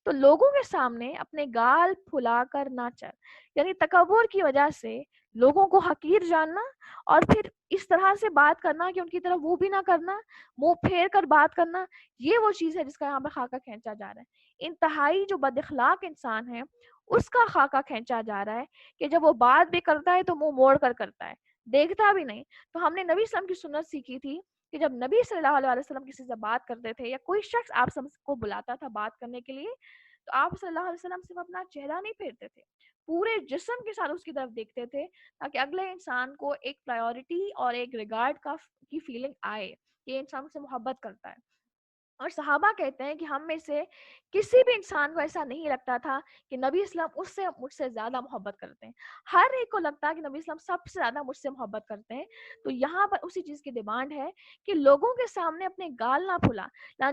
Speaker 1: تو لوگوں کے سامنے اپنے گال پھلا کر نہ چل، یعنی تکبر کی وجہ سے لوگوں کو حقیر جاننا اور پھر اس طرح سے بات کرنا کہ ان کی طرف وہ بھی نہ کرنا، منہ پھیر کر بات کرنا. یہ وہ چیز ہے جس کا یہاں پہ خاکہ کھینچا جا رہا ہے. انتہائی جو بد اخلاق انسان ہے اس کا خاکہ کھینچا جا رہا ہے کہ جب وہ بات بھی کرتا ہے تو منہ موڑ کر کرتا ہے، دیکھتا بھی نہیں. تو ہم نے نبی صلی اللہ علیہ وسلم کی سنت سیکھی تھی کہ جب نبی صلی اللہ علیہ وسلم کسی سے بات کرتے تھے یا کوئی شخص آپ سب کو بلاتا تھا بات کرنے کے لیے، تو آپ صلی اللہ علیہ وسلم صرف اپنا چہرہ نہیں پھیرتے تھے، پورے جسم کے ساتھ اس کی طرف دیکھتے تھے تاکہ اگلے انسان کو ایک پرائیورٹی اور ایک ریگارڈ کی فیلنگ آئے، یہ انسان سے محبت کرتا ہے. اور صحابہ کہتے ہیں کہ ہم میں سے کسی بھی انسان کو ایسا نہیں لگتا تھا کہ نبی اسلام اس سے مجھ سے زیادہ محبت کرتے ہیں. ہر ایک کو لگتا ہے کہ نبی اسلام سب سے زیادہ مجھ سے محبت کرتے ہیں. تو یہاں پر اسی چیز کی ڈیمانڈ ہے کہ لوگوں کے سامنے اپنے گال نہ پھلا،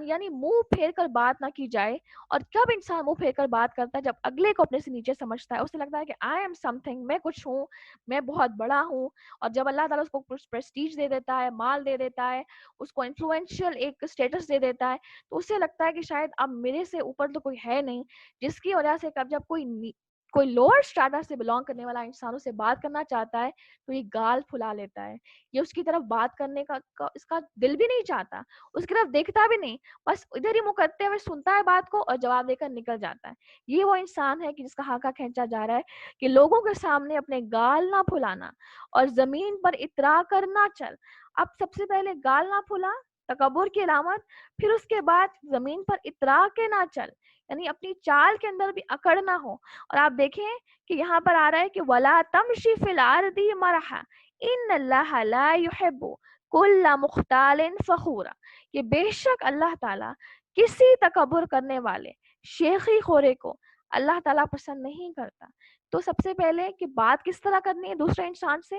Speaker 1: یعنی منہ پھیر کر بات نہ کی جائے. اور کب انسان منہ پھیر کر بات کرتا ہے؟ جب اگلے کو اپنے سے نیچے سمجھتا ہے، اسے لگتا ہے کہ آئی ایم سم تھنگ، میں کچھ ہوں، میں بہت بڑا ہوں. اور جب اللہ تعالیٰ اس کو پریسٹیج دے دیتا ہے، مال دے دیتا ہے، اس کو انفلوئنشل ایک اسٹیٹس دے دیتا ہے، تو اسے لگتا ہے کہ شاید اب میرے سے اوپر تو کوئی ہے نہیں. جس کی وجہ سے جب کوئی لوور اسٹارٹر سے بلانگ کرنے والا انسانوں سے بات کرنا چاہتا ہے تو یہ گال پھلا لیتا ہے، یہ اس کی طرف بات کرنے کا اس کا دل بھی نہیں چاہتا، اس کی طرف دیکھتا بھی نہیں، بس ادھر ہی منہ کرتے ہوئے سنتا ہے بات کو اور جواب دے کر نکل جاتا ہے. یہ وہ انسان ہے کہ جس کا خاکہ کھینچا جا رہا ہے کہ لوگوں کے سامنے اپنے گال نہ پھلانا اور زمین پر اترا کر نہ چل. اب سب سے پہلے گال نہ پھلا، تکبر کی علامت، پھر اس کے بعد زمین پر اترا کے نہ چل، یعنی اپنی چال کے اندر بھی اکڑ نہ ہو. اور آپ دیکھیں کہ یہاں پر آ رہا ہے کہ وَلَا تَمْشِ فِي الْأَرْضِ مَرَحًا إِنَّ اللَّهَ لَا يُحِبُّ كُلَّ مُخْتَالٍ فَخُورٍ، کہ بے شک اللہ تعالیٰ کسی تکبر کرنے والے شیخی خورے کو اللہ تعالیٰ پسند نہیں کرتا. تو سب سے پہلے کہ بات کس طرح کرنی ہے دوسرے انسان سے،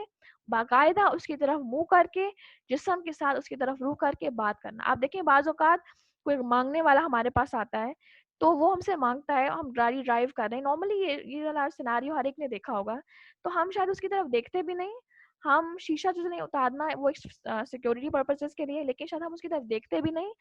Speaker 1: باقاعدہ اس کی طرف منہ کر کے، جسم کے ساتھ اس کی طرف روح کر کے بات کرنا. آپ دیکھیں بعض اوقات کوئی مانگنے والا ہمارے پاس آتا ہے تو وہ ہم سے مانگتا ہے، ہم گاڑی ڈرائیو کر رہے ہیں، نارملی یہ والا سیناریو ہر ایک نے دیکھا ہوگا، تو ہم شاید اس کی طرف دیکھتے بھی نہیں، ہم شیشہ جو نہیں اتارنا ہے وہ سیکورٹی پرپسز کے لیے، لیکن شاید ہم اس کی طرف دیکھتے بھی نہیں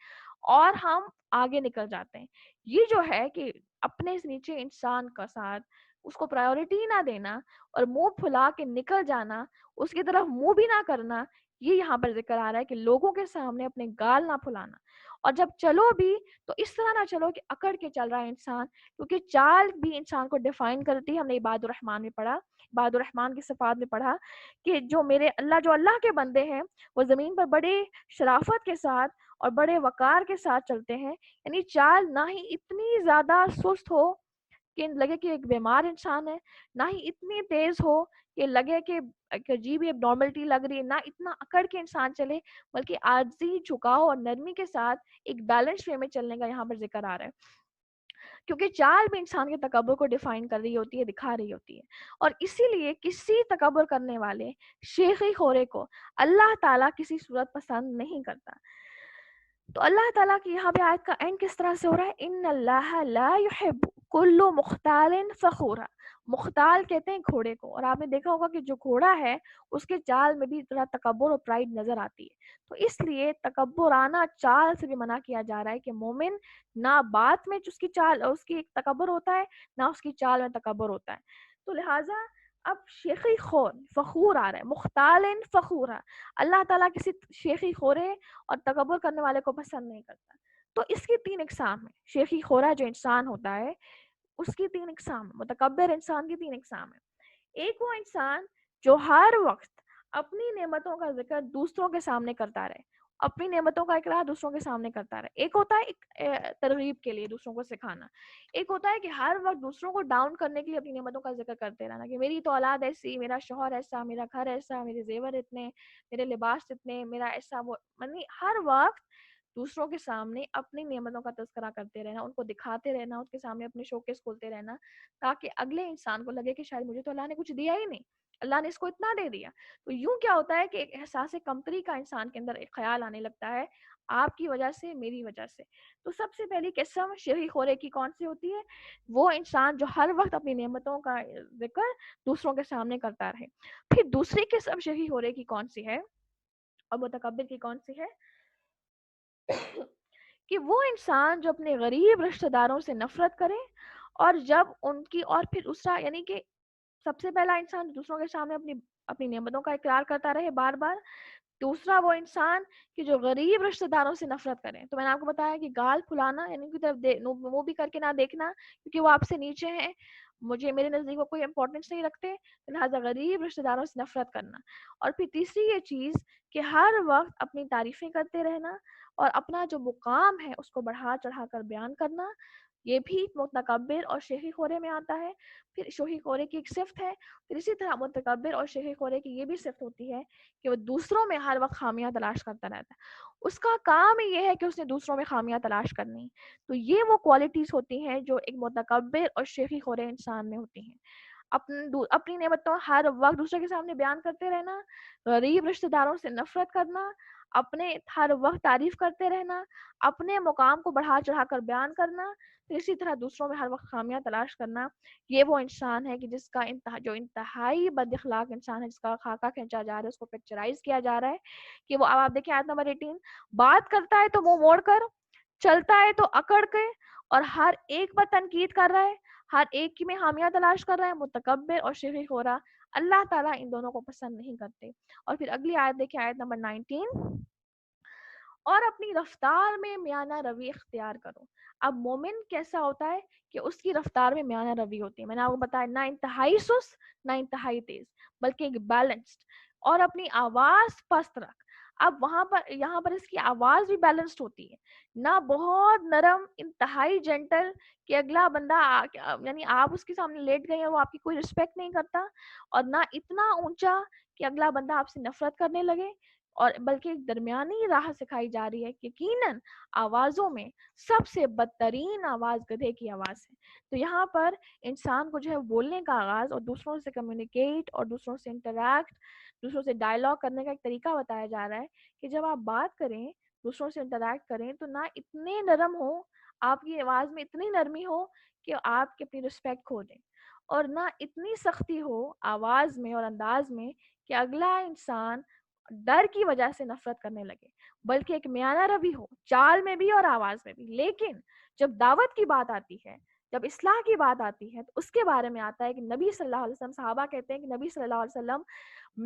Speaker 1: اور ہم آگے نکل جاتے ہیں. یہ جو ہے کہ اپنے سے نیچے انسان کا ساتھ اس کو پرائیورٹی نہ دینا اور منہ پھلا کے نکل جانا، اس کی طرف منہ بھی نہ کرنا، یہ یہاں پر ذکر آ رہا ہے کہ لوگوں کے سامنے اپنے گال نہ پھلانا. اور جب چلو بھی تو اس طرح نہ چلو کہ اکڑ کے چل رہا ہے انسان، کیونکہ چال بھی انسان کو ڈیفائن کرتی ہے. ہم نے عباد الرحمن میں پڑھا، عباد الرحمن کی صفات میں پڑھا کہ جو اللہ کے بندے ہیں وہ زمین پر بڑے شرافت کے ساتھ اور بڑے وقار کے ساتھ چلتے ہیں. یعنی چال نہ ہی اتنی زیادہ سست ہو کہ لگے کہ ایک بیمار انسان ہے، نہ ہی اتنی تیز ہو کہ لگے کہ عجیب ایک نارملٹی لگ رہی ہے، نہ اتنا اکڑ کے انسان چلے، بلکہ عاجزی، جھکاؤ اور نرمی کے ساتھ ایک بیلنس وے میں چلنے کا یہاں پر ذکر آ رہا ہے. کیونکہ چال بھی انسان کے تکبر کو ڈیفائن کر رہی ہوتی ہے، دکھا رہی ہوتی ہے. اور اسی لیے کسی تکبر کرنے والے شیخی خورے کو اللہ تعالیٰ کسی صورت پسند نہیں کرتا. تو اللہ تعالیٰ کی یہاں پہ آیت کا اینڈ کس طرح سے ہو رہا ہے؟ ان اللہ لا يحب کل مختال فخورا. مختال کہتے ہیں گھوڑے کو، اور آپ نے دیکھا ہوگا کہ جو گھوڑا ہے اس کے چال میں بھی ذرا تکبر اور پرائڈ نظر آتی ہے. تو اس لیے تکبرانہ چال سے بھی منع کیا جا رہا ہے کہ مومن نہ بات میں اس کی چال اس کی تکبر ہوتا ہے، نہ اس کی چال میں تکبر ہوتا ہے. تو لہٰذا اب شیخی خور فخور آ رہا ہے، مختال فخورا. اللہ تعالیٰ کسی شیخی خورے اور تکبر کرنے والے کو پسند نہیں کرتا. تو اس کی 3 اقسام ہیں. شیخی خورا جو انسان ہوتا ہے اس کی 3 اقسام ہیں، متکبر انسان کی 3 اقسام ہیں. ایک وہ انسان جو ہر وقت اپنی نعمتوں کا ذکر دوسروں کے سامنے کرتا رہے، اپنی نعمتوں کا اقرار دوسروں کے سامنے کرتا رہے. ایک ہوتا ہے ایک ترغیب کے لیے دوسروں کو سکھانا. ایک ہوتا ہے کہ ہر وقت دوسروں کو ڈاؤن کرنے کے لیے اپنی نعمتوں کا ذکر کرتے رہنا کہ میری تو اولاد ایسی، میرا شوہر ایسا، میرا گھر ایسا، میرے زیور اتنے، میرے لباس اتنے، میرا ایسا وہ، یعنی ہر وقت دوسروں کے سامنے اپنی نعمتوں کا تذکرہ کرتے رہنا، ان کو دکھاتے رہنا، ان کے سامنے اپنے شوکیس کھولتے رہنا، تاکہ اگلے انسان کو لگے کہ شاید مجھے تو اللہ نے کچھ دیا ہی نہیں، اللہ نے اس کو اتنا دے دیا. تو یوں کیا ہوتا ہے کہ ایک احساس کمتری کا انسان کے اندر ایک خیال آنے لگتا ہے، آپ کی وجہ سے، میری وجہ سے. تو سب سے پہلی قسم شرحی خورے کی کون سی ہوتی ہے؟ وہ انسان جو ہر وقت اپنی نعمتوں کا ذکر دوسروں کے سامنے کرتا رہے. پھر دوسری قسم شرحی خورے کی کون سی ہے اور متکبر کی کون سی ہے؟ کہ وہ انسان جو اپنے غریب رشتہ داروں سے نفرت کرے، اور جب ان کی، اور پھر دوسرا یعنی کہ سب سے پہلا انسان دوسروں کے سامنے اپنی نعمتوں کا اقرار کرتا رہے بار بار. دوسرا وہ انسان کہ جو غریب رشتہ داروں سے نفرت کرے. تو میں نے آپ کو بتایا کہ گال پھلانا یعنی کی طرف منہ بھی کر کے نہ دیکھنا، کیونکہ وہ آپ سے نیچے ہیں، میرے نزدیک وہ کوئی امپورٹنس نہیں رکھتے، لہٰذا غریب رشتہ داروں سے نفرت کرنا. اور پھر تیسری یہ چیز کہ ہر وقت اپنی تعریفیں کرتے رہنا اور اپنا جو مقام ہے اس کو بڑھا چڑھا کر بیان کرنا، یہ بھی متکبر اور شیخی خورے میں آتا ہے. پھر شوخی خورے کی ایک صفت ہے. پھر اسی طرح متکبر اور شیخی خورے کی یہ بھی صفت ہوتی ہے کہ وہ دوسروں میں ہر وقت خامیاں تلاش کرتا رہتا ہے. اس کا کام ہی یہ ہے کہ اس نے دوسروں میں خامیاں تلاش کرنی. تو یہ وہ کوالٹیز ہوتی ہیں جو ایک متکبر اور شیخی خورے انسان میں ہوتی ہیں. اپنی نعمتوں ہر وقت دوسرے کے سامنے بیان کرتے رہنا، غریب رشتہ داروں سے نفرت کرنا، اپنے ہر وقت تعریف کرتے رہنا، اپنے مقام کو بڑھا چڑھا کر بیان کرنا، پھر اسی طرح دوسروں میں ہر وقت خامیاں تلاش کرنا. یہ وہ انسان ہے کہ جس کا جو انتہائی بد اخلاق انسان ہے، جس کا خاکہ کھینچا جا رہا ہے، اس کو پکچرائز کیا جا رہا ہے کہ وہ، اب آپ دیکھیں آیت نمبر 18، بات کرتا ہے تو منہ موڑ کر، چلتا ہے تو اکڑ کے، اور ہر ایک پر تنقید کر رہا ہے، ہر ایک کی میں خامیاں تلاش کر رہا ہے. متکبر اور شیخی خورا، اللہ تعالیٰ ان دونوں کو پسند نہیں کرتے. اور پھر اگلی آیت دیکھیں، آیت نمبر 19، اور اپنی رفتار میں میانہ روی اختیار کرو. اب مومن کیسا ہوتا ہے کہ اس کی رفتار میں میانہ روی ہوتی ہے. میں نے آپ کو بتایا، نہ انتہائی سست نہ انتہائی تیز، بلکہ ایک بیلنسڈ. اور اپنی آواز پست رکھ. اب یہاں پر اس کی آواز بھی بیلنسڈ ہوتی ہے، نہ بہت نرم، انتہائی جینٹل کہ اگلا بندہ یعنی آپ اس کے سامنے لیٹ گئے ہیں، وہ آپ کی کوئی رسپیکٹ نہیں کرتا، اور نہ اتنا اونچا کہ اگلا بندہ آپ سے نفرت کرنے لگے، اور بلکہ ایک درمیانی راہ سکھائی جا رہی ہے. یقیناً آوازوں میں سب سے بدترین آواز گدھے کی آواز ہے. تو یہاں پر انسان کو جو ہے بولنے کا آغاز اور دوسروں سے کمیونیکیٹ اور دوسروں سے انٹریکٹ، دوسروں سے ڈائلاگ کرنے کا ایک طریقہ بتایا جا رہا ہے کہ جب آپ بات کریں، دوسروں سے انٹریکٹ کریں، تو نہ اتنے نرم ہو، آپ کی آواز میں اتنی نرمی ہو کہ آپ کی اپنی رسپیکٹ کھو دیں، اور نہ اتنی سختی ہو آواز میں اور انداز میں کہ اگلا انسان ڈر کی وجہ سے نفرت کرنے لگے، بلکہ ایک میانہ روی ہو، چال میں بھی اور آواز میں بھی. لیکن جب دعوت کی بات آتی ہے، جب اصلاح کی بات آتی ہے، تو اس کے بارے میں آتا ہے کہ نبی صلی اللہ علیہ وسلم، صحابہ کہتے ہیں کہ نبی صلی اللہ علیہ وسلم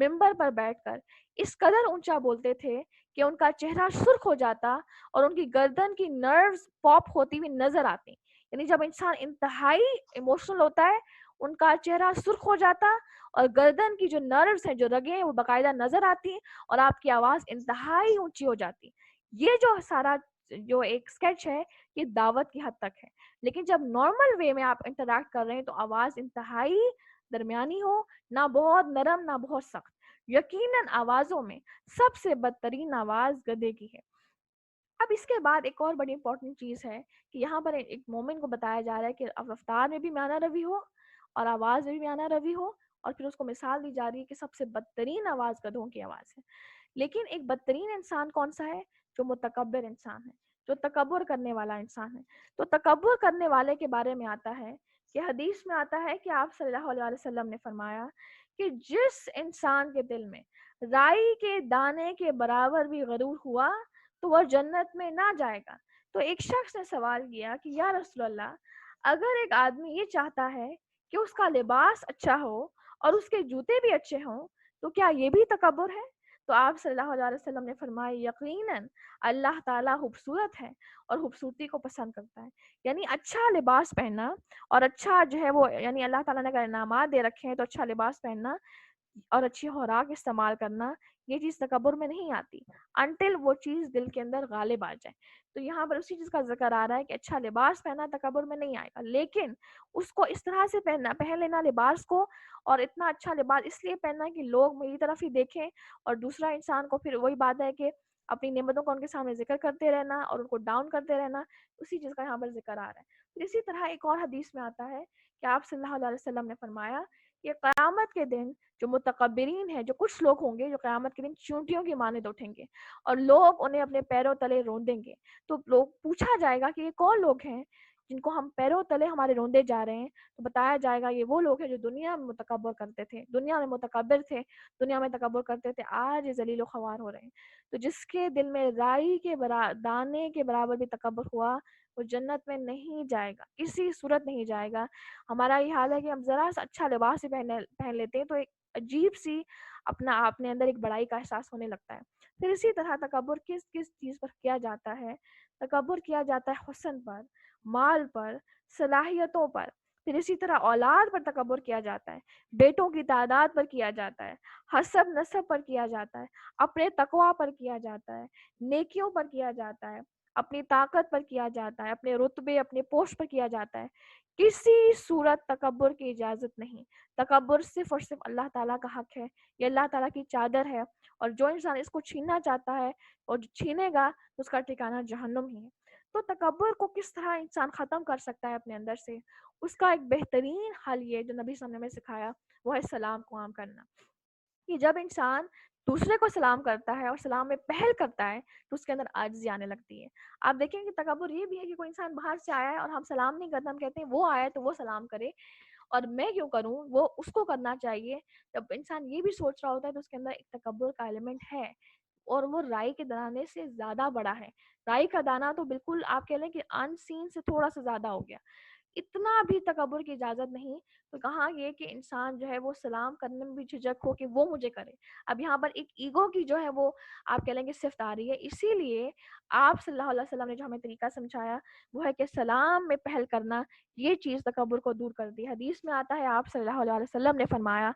Speaker 1: ممبر پر بیٹھ کر اس قدر اونچا بولتے تھے کہ ان کا چہرہ سرخ ہو جاتا اور ان کی گردن کی نروز پاپ ہوتی ہوئی نظر آتی. یعنی جب انسان انتہائی ایموشنل ہوتا ہے، ان کا چہرہ سرخ ہو جاتا اور گردن کی جو نروز ہیں، جو رگیں ہیں، وہ باقاعدہ نظر آتی ہیں، اور آپ کی آواز انتہائی اونچی ہو جاتی. یہ جو سارا جو ایک سکیچ ہے، یہ دعوت کی حد تک ہے. لیکن جب نارمل وے میں آپ انٹریکٹ کر رہے ہیں، تو آواز انتہائی درمیانی ہو، نہ بہت نرم نہ بہت سخت. یقیناً آوازوں میں سب سے بدترین آواز گدھے کی ہے. اب اس کے بعد ایک اور بڑی امپورٹنٹ چیز ہے کہ یہاں پر ایک مومن کو بتایا جا رہا ہے کہ رفتار میں بھی میانہ روی ہو اور آواز میں بھی میانہ روی ہو، اور پھر اس کو مثال دی جا رہی ہے کہ سب سے بدترین آواز گدھوں کی آواز ہے. لیکن ایک بدترین انسان کون سا ہے؟ جو متکبر انسان ہے، جو تکبر کرنے والا انسان ہے. تو تکبر کرنے والے کے بارے میں آتا ہے کہ حدیث میں آتا ہے کہ آپ صلی اللہ علیہ وسلم نے فرمایا کہ جس انسان کے دل میں رائی کے دانے کے برابر بھی غرور ہوا تو وہ جنت میں نہ جائے گا. تو ایک شخص نے سوال کیا کہ یا رسول اللہ، اگر ایک آدمی یہ چاہتا ہے کہ اس کا لباس اچھا ہو اور اس کے جوتے بھی اچھے ہوں، تو کیا یہ بھی تکبر ہے؟ تو آپ صلی اللہ علیہ وسلم نے فرمایا، یقیناً اللہ تعالیٰ خوبصورت ہے اور خوبصورتی کو پسند کرتا ہے. یعنی اچھا لباس پہننا اور اچھا جو ہے وہ، یعنی اللہ تعالیٰ نے اگر انعامات دے رکھے ہیں تو اچھا لباس پہننا اور اچھی خوراک استعمال کرنا، یہ چیز تکبر میں نہیں آتی انٹل وہ چیز دل کے اندر غالب آ جائے. تو یہاں پر اسی چیز کا ذکر آ رہا ہے کہ اچھا لباس پہننا تکبر میں نہیں آئے گا، لیکن اس کو اس طرح سے پہن لینا لباس کو، اور اتنا اچھا لباس اس لیے پہننا کہ لوگ میری طرف ہی دیکھیں، اور دوسرا انسان کو پھر وہی بات ہے کہ اپنی نعمتوں کا ان کے سامنے ذکر کرتے رہنا اور ان کو ڈاؤن کرتے رہنا، اسی چیز کا یہاں پر ذکر آ رہا ہے. پھر اسی طرح ایک اور حدیث میں آتا ہے کہ آپ صلی اللہ علیہ وسلم نے فرمایا کہ قیامت کے دن جو متکبرین ہیں، جو کچھ لوگ ہوں گے جو قیامت کے دن چونٹیوں کی مانند اٹھیں گے اور لوگ انہیں اپنے پیروں تلے روندیں گے. تو لوگ پوچھا جائے گا کہ یہ کون لوگ ہیں جن کو ہم پیروں تلے ہمارے روندے جا رہے ہیں؟ تو بتایا جائے گا یہ وہ لوگ ہیں جو دنیا میں متکبر کرتے تھے، دنیا میں متکبر تھے، دنیا میں تکبر کرتے تھے، آج یہ ذلیل و خوار ہو رہے ہیں. تو جس کے دل میں رائی کے دانے کے برابر بھی تکبر ہوا، وہ جنت میں نہیں جائے گا، کسی صورت نہیں جائے گا. ہمارا یہ حال ہے کہ ہم ذرا سا اچھا لباس ہی پہن لیتے ہیں تو ایک عجیب سی اپنے اندر ایک بڑائی کا احساس ہونے لگتا ہے. پھر اسی طرح تکبر کس کس چیز پر کیا جاتا ہے؟ تکبر کیا جاتا ہے حسن پر، مال پر، صلاحیتوں پر. پھر اسی طرح اولاد پر تکبر کیا جاتا ہے، بیٹوں کی تعداد پر کیا جاتا ہے، حسب نسب پر کیا جاتا ہے، اپنے تقوی پر کیا جاتا ہے، نیکیوں پر کیا جاتا ہے، اپنی طاقت پر کیا جاتا ہے، اپنے رتبے اپنے پوسٹ پر کیا جاتا ہے. کسی صورت تکبر کی اجازت نہیں. تکبر صرف اور صرف اللہ تعالیٰ کا حق ہے، یہ اللہ تعالیٰ کی چادر ہے، اور جو انسان اس کو چھیننا چاہتا ہے اور جو چھینے گا اس کا ٹھکانہ جہنم ہی ہے. تو تکبر کو کس طرح انسان ختم کر سکتا ہے اپنے اندر سے؟ اس کا ایک بہترین حل یہ جو نبی صلی اللہ علیہ وسلم نے سکھایا وہ ہے سلام کو عام کرنا. کہ جب انسان دوسرے کو سلام کرتا ہے اور سلام میں پہل کرتا ہے تو اس کے اندر عاجزی آنے لگتی ہے. آپ دیکھیں کہ تکبر یہ بھی ہے کہ کوئی انسان باہر سے آیا ہے اور ہم سلام نہیں کرتے، ہم کہتے ہیں وہ آیا ہے تو وہ سلام کرے اور میں کیوں کروں، وہ اس کو کرنا چاہیے. جب انسان یہ بھی سوچ رہا ہوتا ہے تو اس کے اندر ایک تکبر کا ایلیمنٹ ہے، اور وہ رائی کے دانے سے زیادہ بڑا ہے. رائی کا دانہ تو بالکل آپ کہہ لیں کہ ان سین سے تھوڑا سا زیادہ ہو گیا. اتنا بھی تکبر کی اجازت نہیں. تو کہاں یہ کہ انسان جو ہے وہ سلام کرنے میں بھی جھجک ہو کہ وہ مجھے کرے. اب یہاں پر ایک ایگو کی جو ہے وہ آپ کہہ لیں گے صفت آ رہی ہے. اسی لیے آپ صلی اللہ علیہ وسلم نے جو ہمیں طریقہ سمجھایا وہ ہے کہ سلام میں پہل کرنا، یہ چیز تکبر کو دور کر دی. حدیث میں آتا ہے آپ صلی اللہ علیہ وسلم نے فرمایا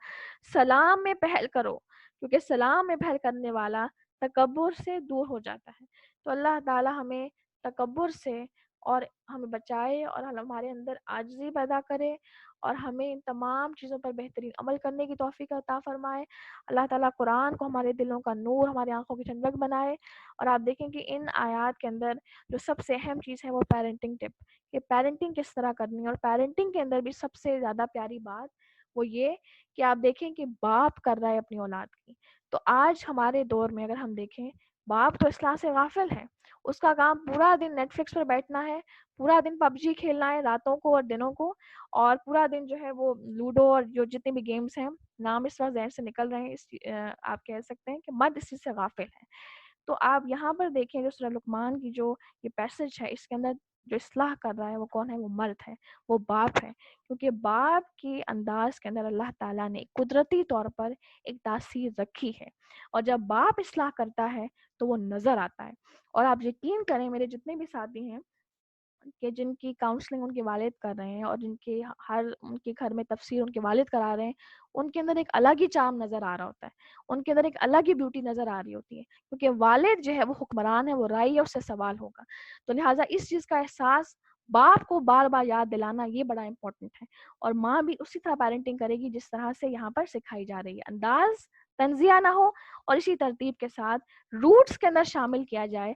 Speaker 1: سلام میں پہل کرو، کیونکہ سلام میں پہل کرنے والا تکبر سے دور ہو جاتا ہے. تو اللہ تعالی ہمیں تکبر سے اور ہمیں بچائے اور ہمارے اندر عاجزی پیدا کرے اور ہمیں ان تمام چیزوں پر بہترین عمل کرنے کی توفیق عطا فرمائے. اللہ تعالیٰ قرآن کو ہمارے دلوں کا نور، ہماری آنکھوں کی ٹھنڈک بنائے. اور آپ دیکھیں کہ ان آیات کے اندر جو سب سے اہم چیز ہے وہ پیرنٹنگ ٹپ، کہ پیرنٹنگ کس طرح کرنی ہے. اور پیرنٹنگ کے اندر بھی سب سے زیادہ پیاری بات وہ یہ کہ آپ دیکھیں کہ باپ کر رہا ہے اپنی اولاد کی. تو آج ہمارے دور میں اگر ہم دیکھیں باپ تو اصلاح سے غافل ہے، اس کا کام پورا دن نیٹ فلکس پر بیٹھنا ہے، پورا دن پب جی کھیلنا ہے راتوں کو اور دنوں کو، اور پورا دن جو ہے وہ لوڈو اور جو جتنے بھی گیمز ہیں نام اس وقت ذہن سے نکل رہے ہیں، آپ کہہ سکتے ہیں کہ مرد اس چیز سے غافل ہے. تو آپ یہاں پر دیکھیں جو سورہ لقمان کی جو یہ پیسج ہے اس کے اندر جو اصلاح کر رہا ہے وہ کون ہے؟ وہ مرد ہے، وہ باپ ہے. کیونکہ باپ کی انداز کے اندر اللہ تعالیٰ نے قدرتی طور پر ایک تاثیر رکھی ہے، اور جب باپ اصلاح کرتا ہے تو وہ نظر آتا ہے. اور آپ یقین کریں میرے جتنے بھی ساتھی ہیں کہ جن کی کاؤنسلنگ ان کے والد کر رہے ہیں اور جن کے ان کے گھر میں تفسیر ان کے والد کرا رہے ہیں، ان کے اندر ایک الگ ہی چام نظر آ رہا ہوتا ہے، ان کے اندر ایک الگ ہی بیوٹی نظر آ رہی ہوتی ہے. کیونکہ والد جو ہے وہ حکمران ہے، وہ رائی ہے، اس سے سوال ہوگا. تو لہٰذا اس چیز کا احساس باپ کو بار بار یاد دلانا یہ بڑا امپورٹنٹ ہے. اور ماں بھی اسی طرح پیرنٹنگ کرے گی جس طرح سے یہاں پر سکھائی جا رہی ہے. انداز تنزیہ نہ ہو اور اسی ترتیب کے ساتھ روٹس کے اندر شامل کیا جائے.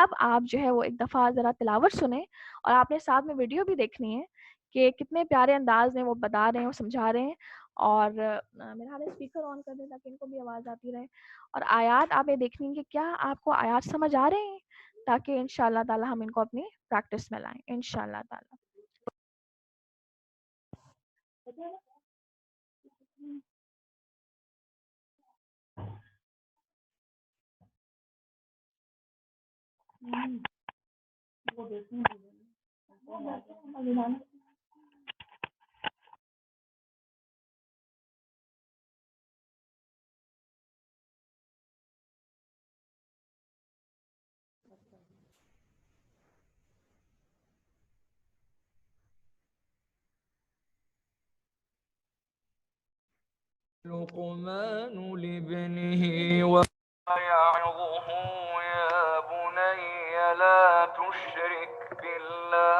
Speaker 1: اب آپ جو ہے وہ ایک دفعہ ذرا تلاوت سنیں اور آپ نے ساتھ میں ویڈیو بھی دیکھنی ہے کہ کتنے پیارے انداز میں وہ بتا رہے ہیں، وہ سمجھا رہے ہیں. اور میرا حال ہے اسپیکر آن کر دیں تاکہ ان کو بھی آواز آتی رہے. اور آیات آپ یہ دیکھنی ہے کہ کیا آپ کو آیات سمجھ آ رہے ہیں، تاکہ انشاءاللہ تعالی ہم ان کو اپنی پریکٹس میں لائیں انشاءاللہ تعالی.
Speaker 3: لقمان لابنه ويعظه يا بني لا تشرك بالله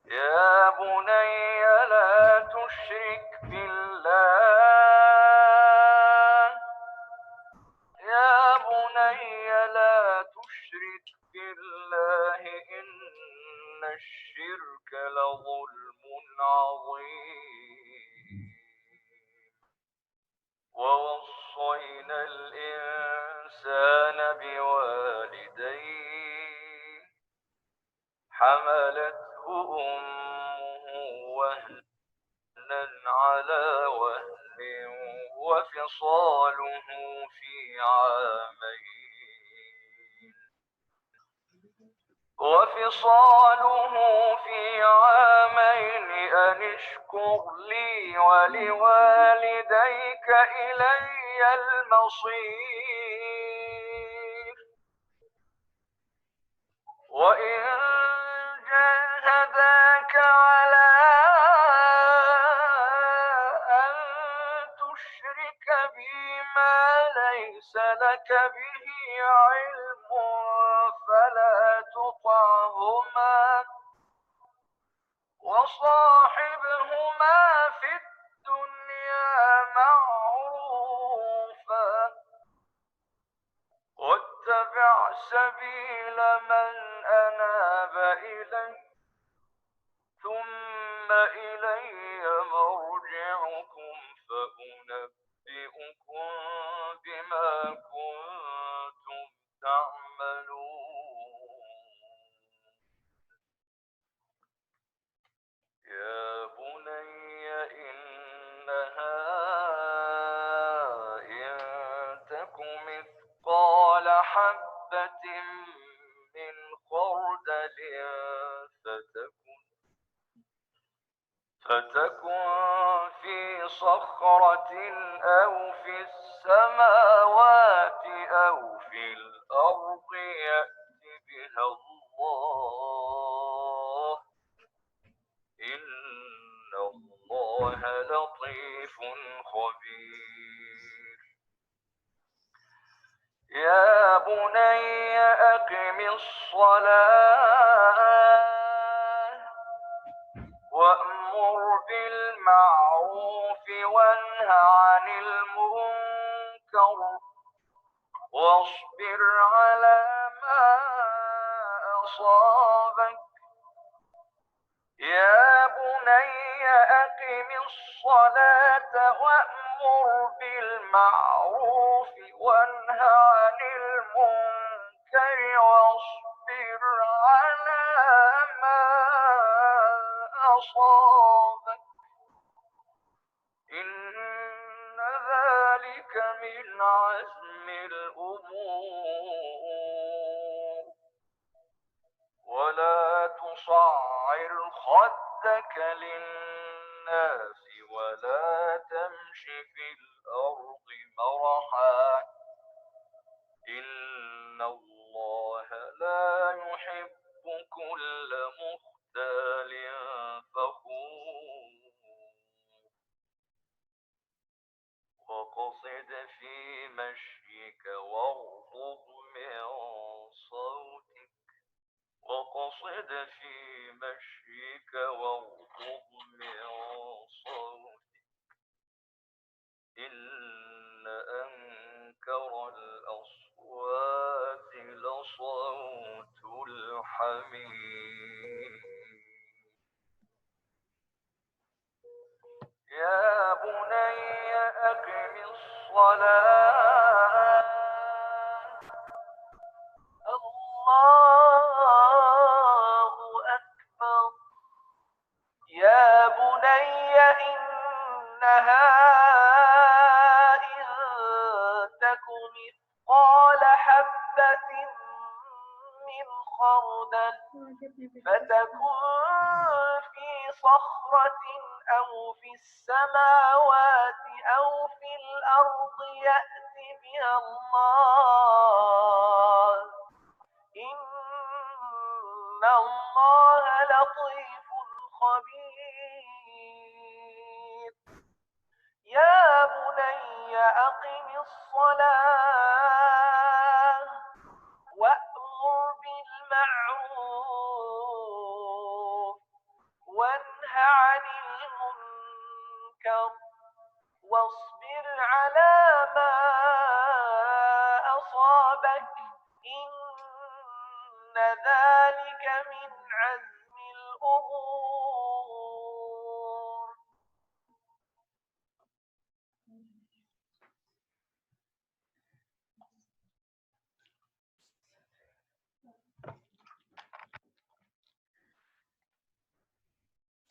Speaker 3: يا بني لا تشرك بالله الشرك لظلم عظيم ووصينا الإنسان بوالديه حملته أمه وهنا على وهن وفصاله في عامين أن اشكر لي ولوالديك إلي المصير وإن جاهداك على أن تشرك بي ما ليس لك به علم فلا تطعهما وصاحبهما في الدنيا معروفا واتبع سبيل من أناب إلي ثم إلي مرجعكم فأنبئكم بما كنتم تعملون يا بني إنها إن تك مثقال حبة من خردل فتكن في صخرة أو في السماوات أو في الأرض يأت بها الله إن الله لطيف خبير يا بني أقم الصلاة وأمر بالمعروف وانه عن المنكر واصبر على ما أصابك يا بني أقم الصلاة وأمر بالمعروف وانه عن المنكر واصبر على ما أصابك إن ذلك من عزم الأمور ولا تصعر خدك للناس ولا تمش في الأرض مرحا إن الله لا يحب كل مختال فخور وقصد في مشيك واغضض من صوتك إن أنكر الأصوات لصوت الحمير يا بني أقم الصلاة الله أكبر يا بني إنها إن تك مثقال حبة من خردل فتكن في صخرة أو في السماوات أو في الأرض يأت بها الله إن الله لطيف خبير يا بني أقم الصلاة وأمر بالمعروف وانه عن المنكر واصبر على ما أصابك إن ذلك من عزم القبور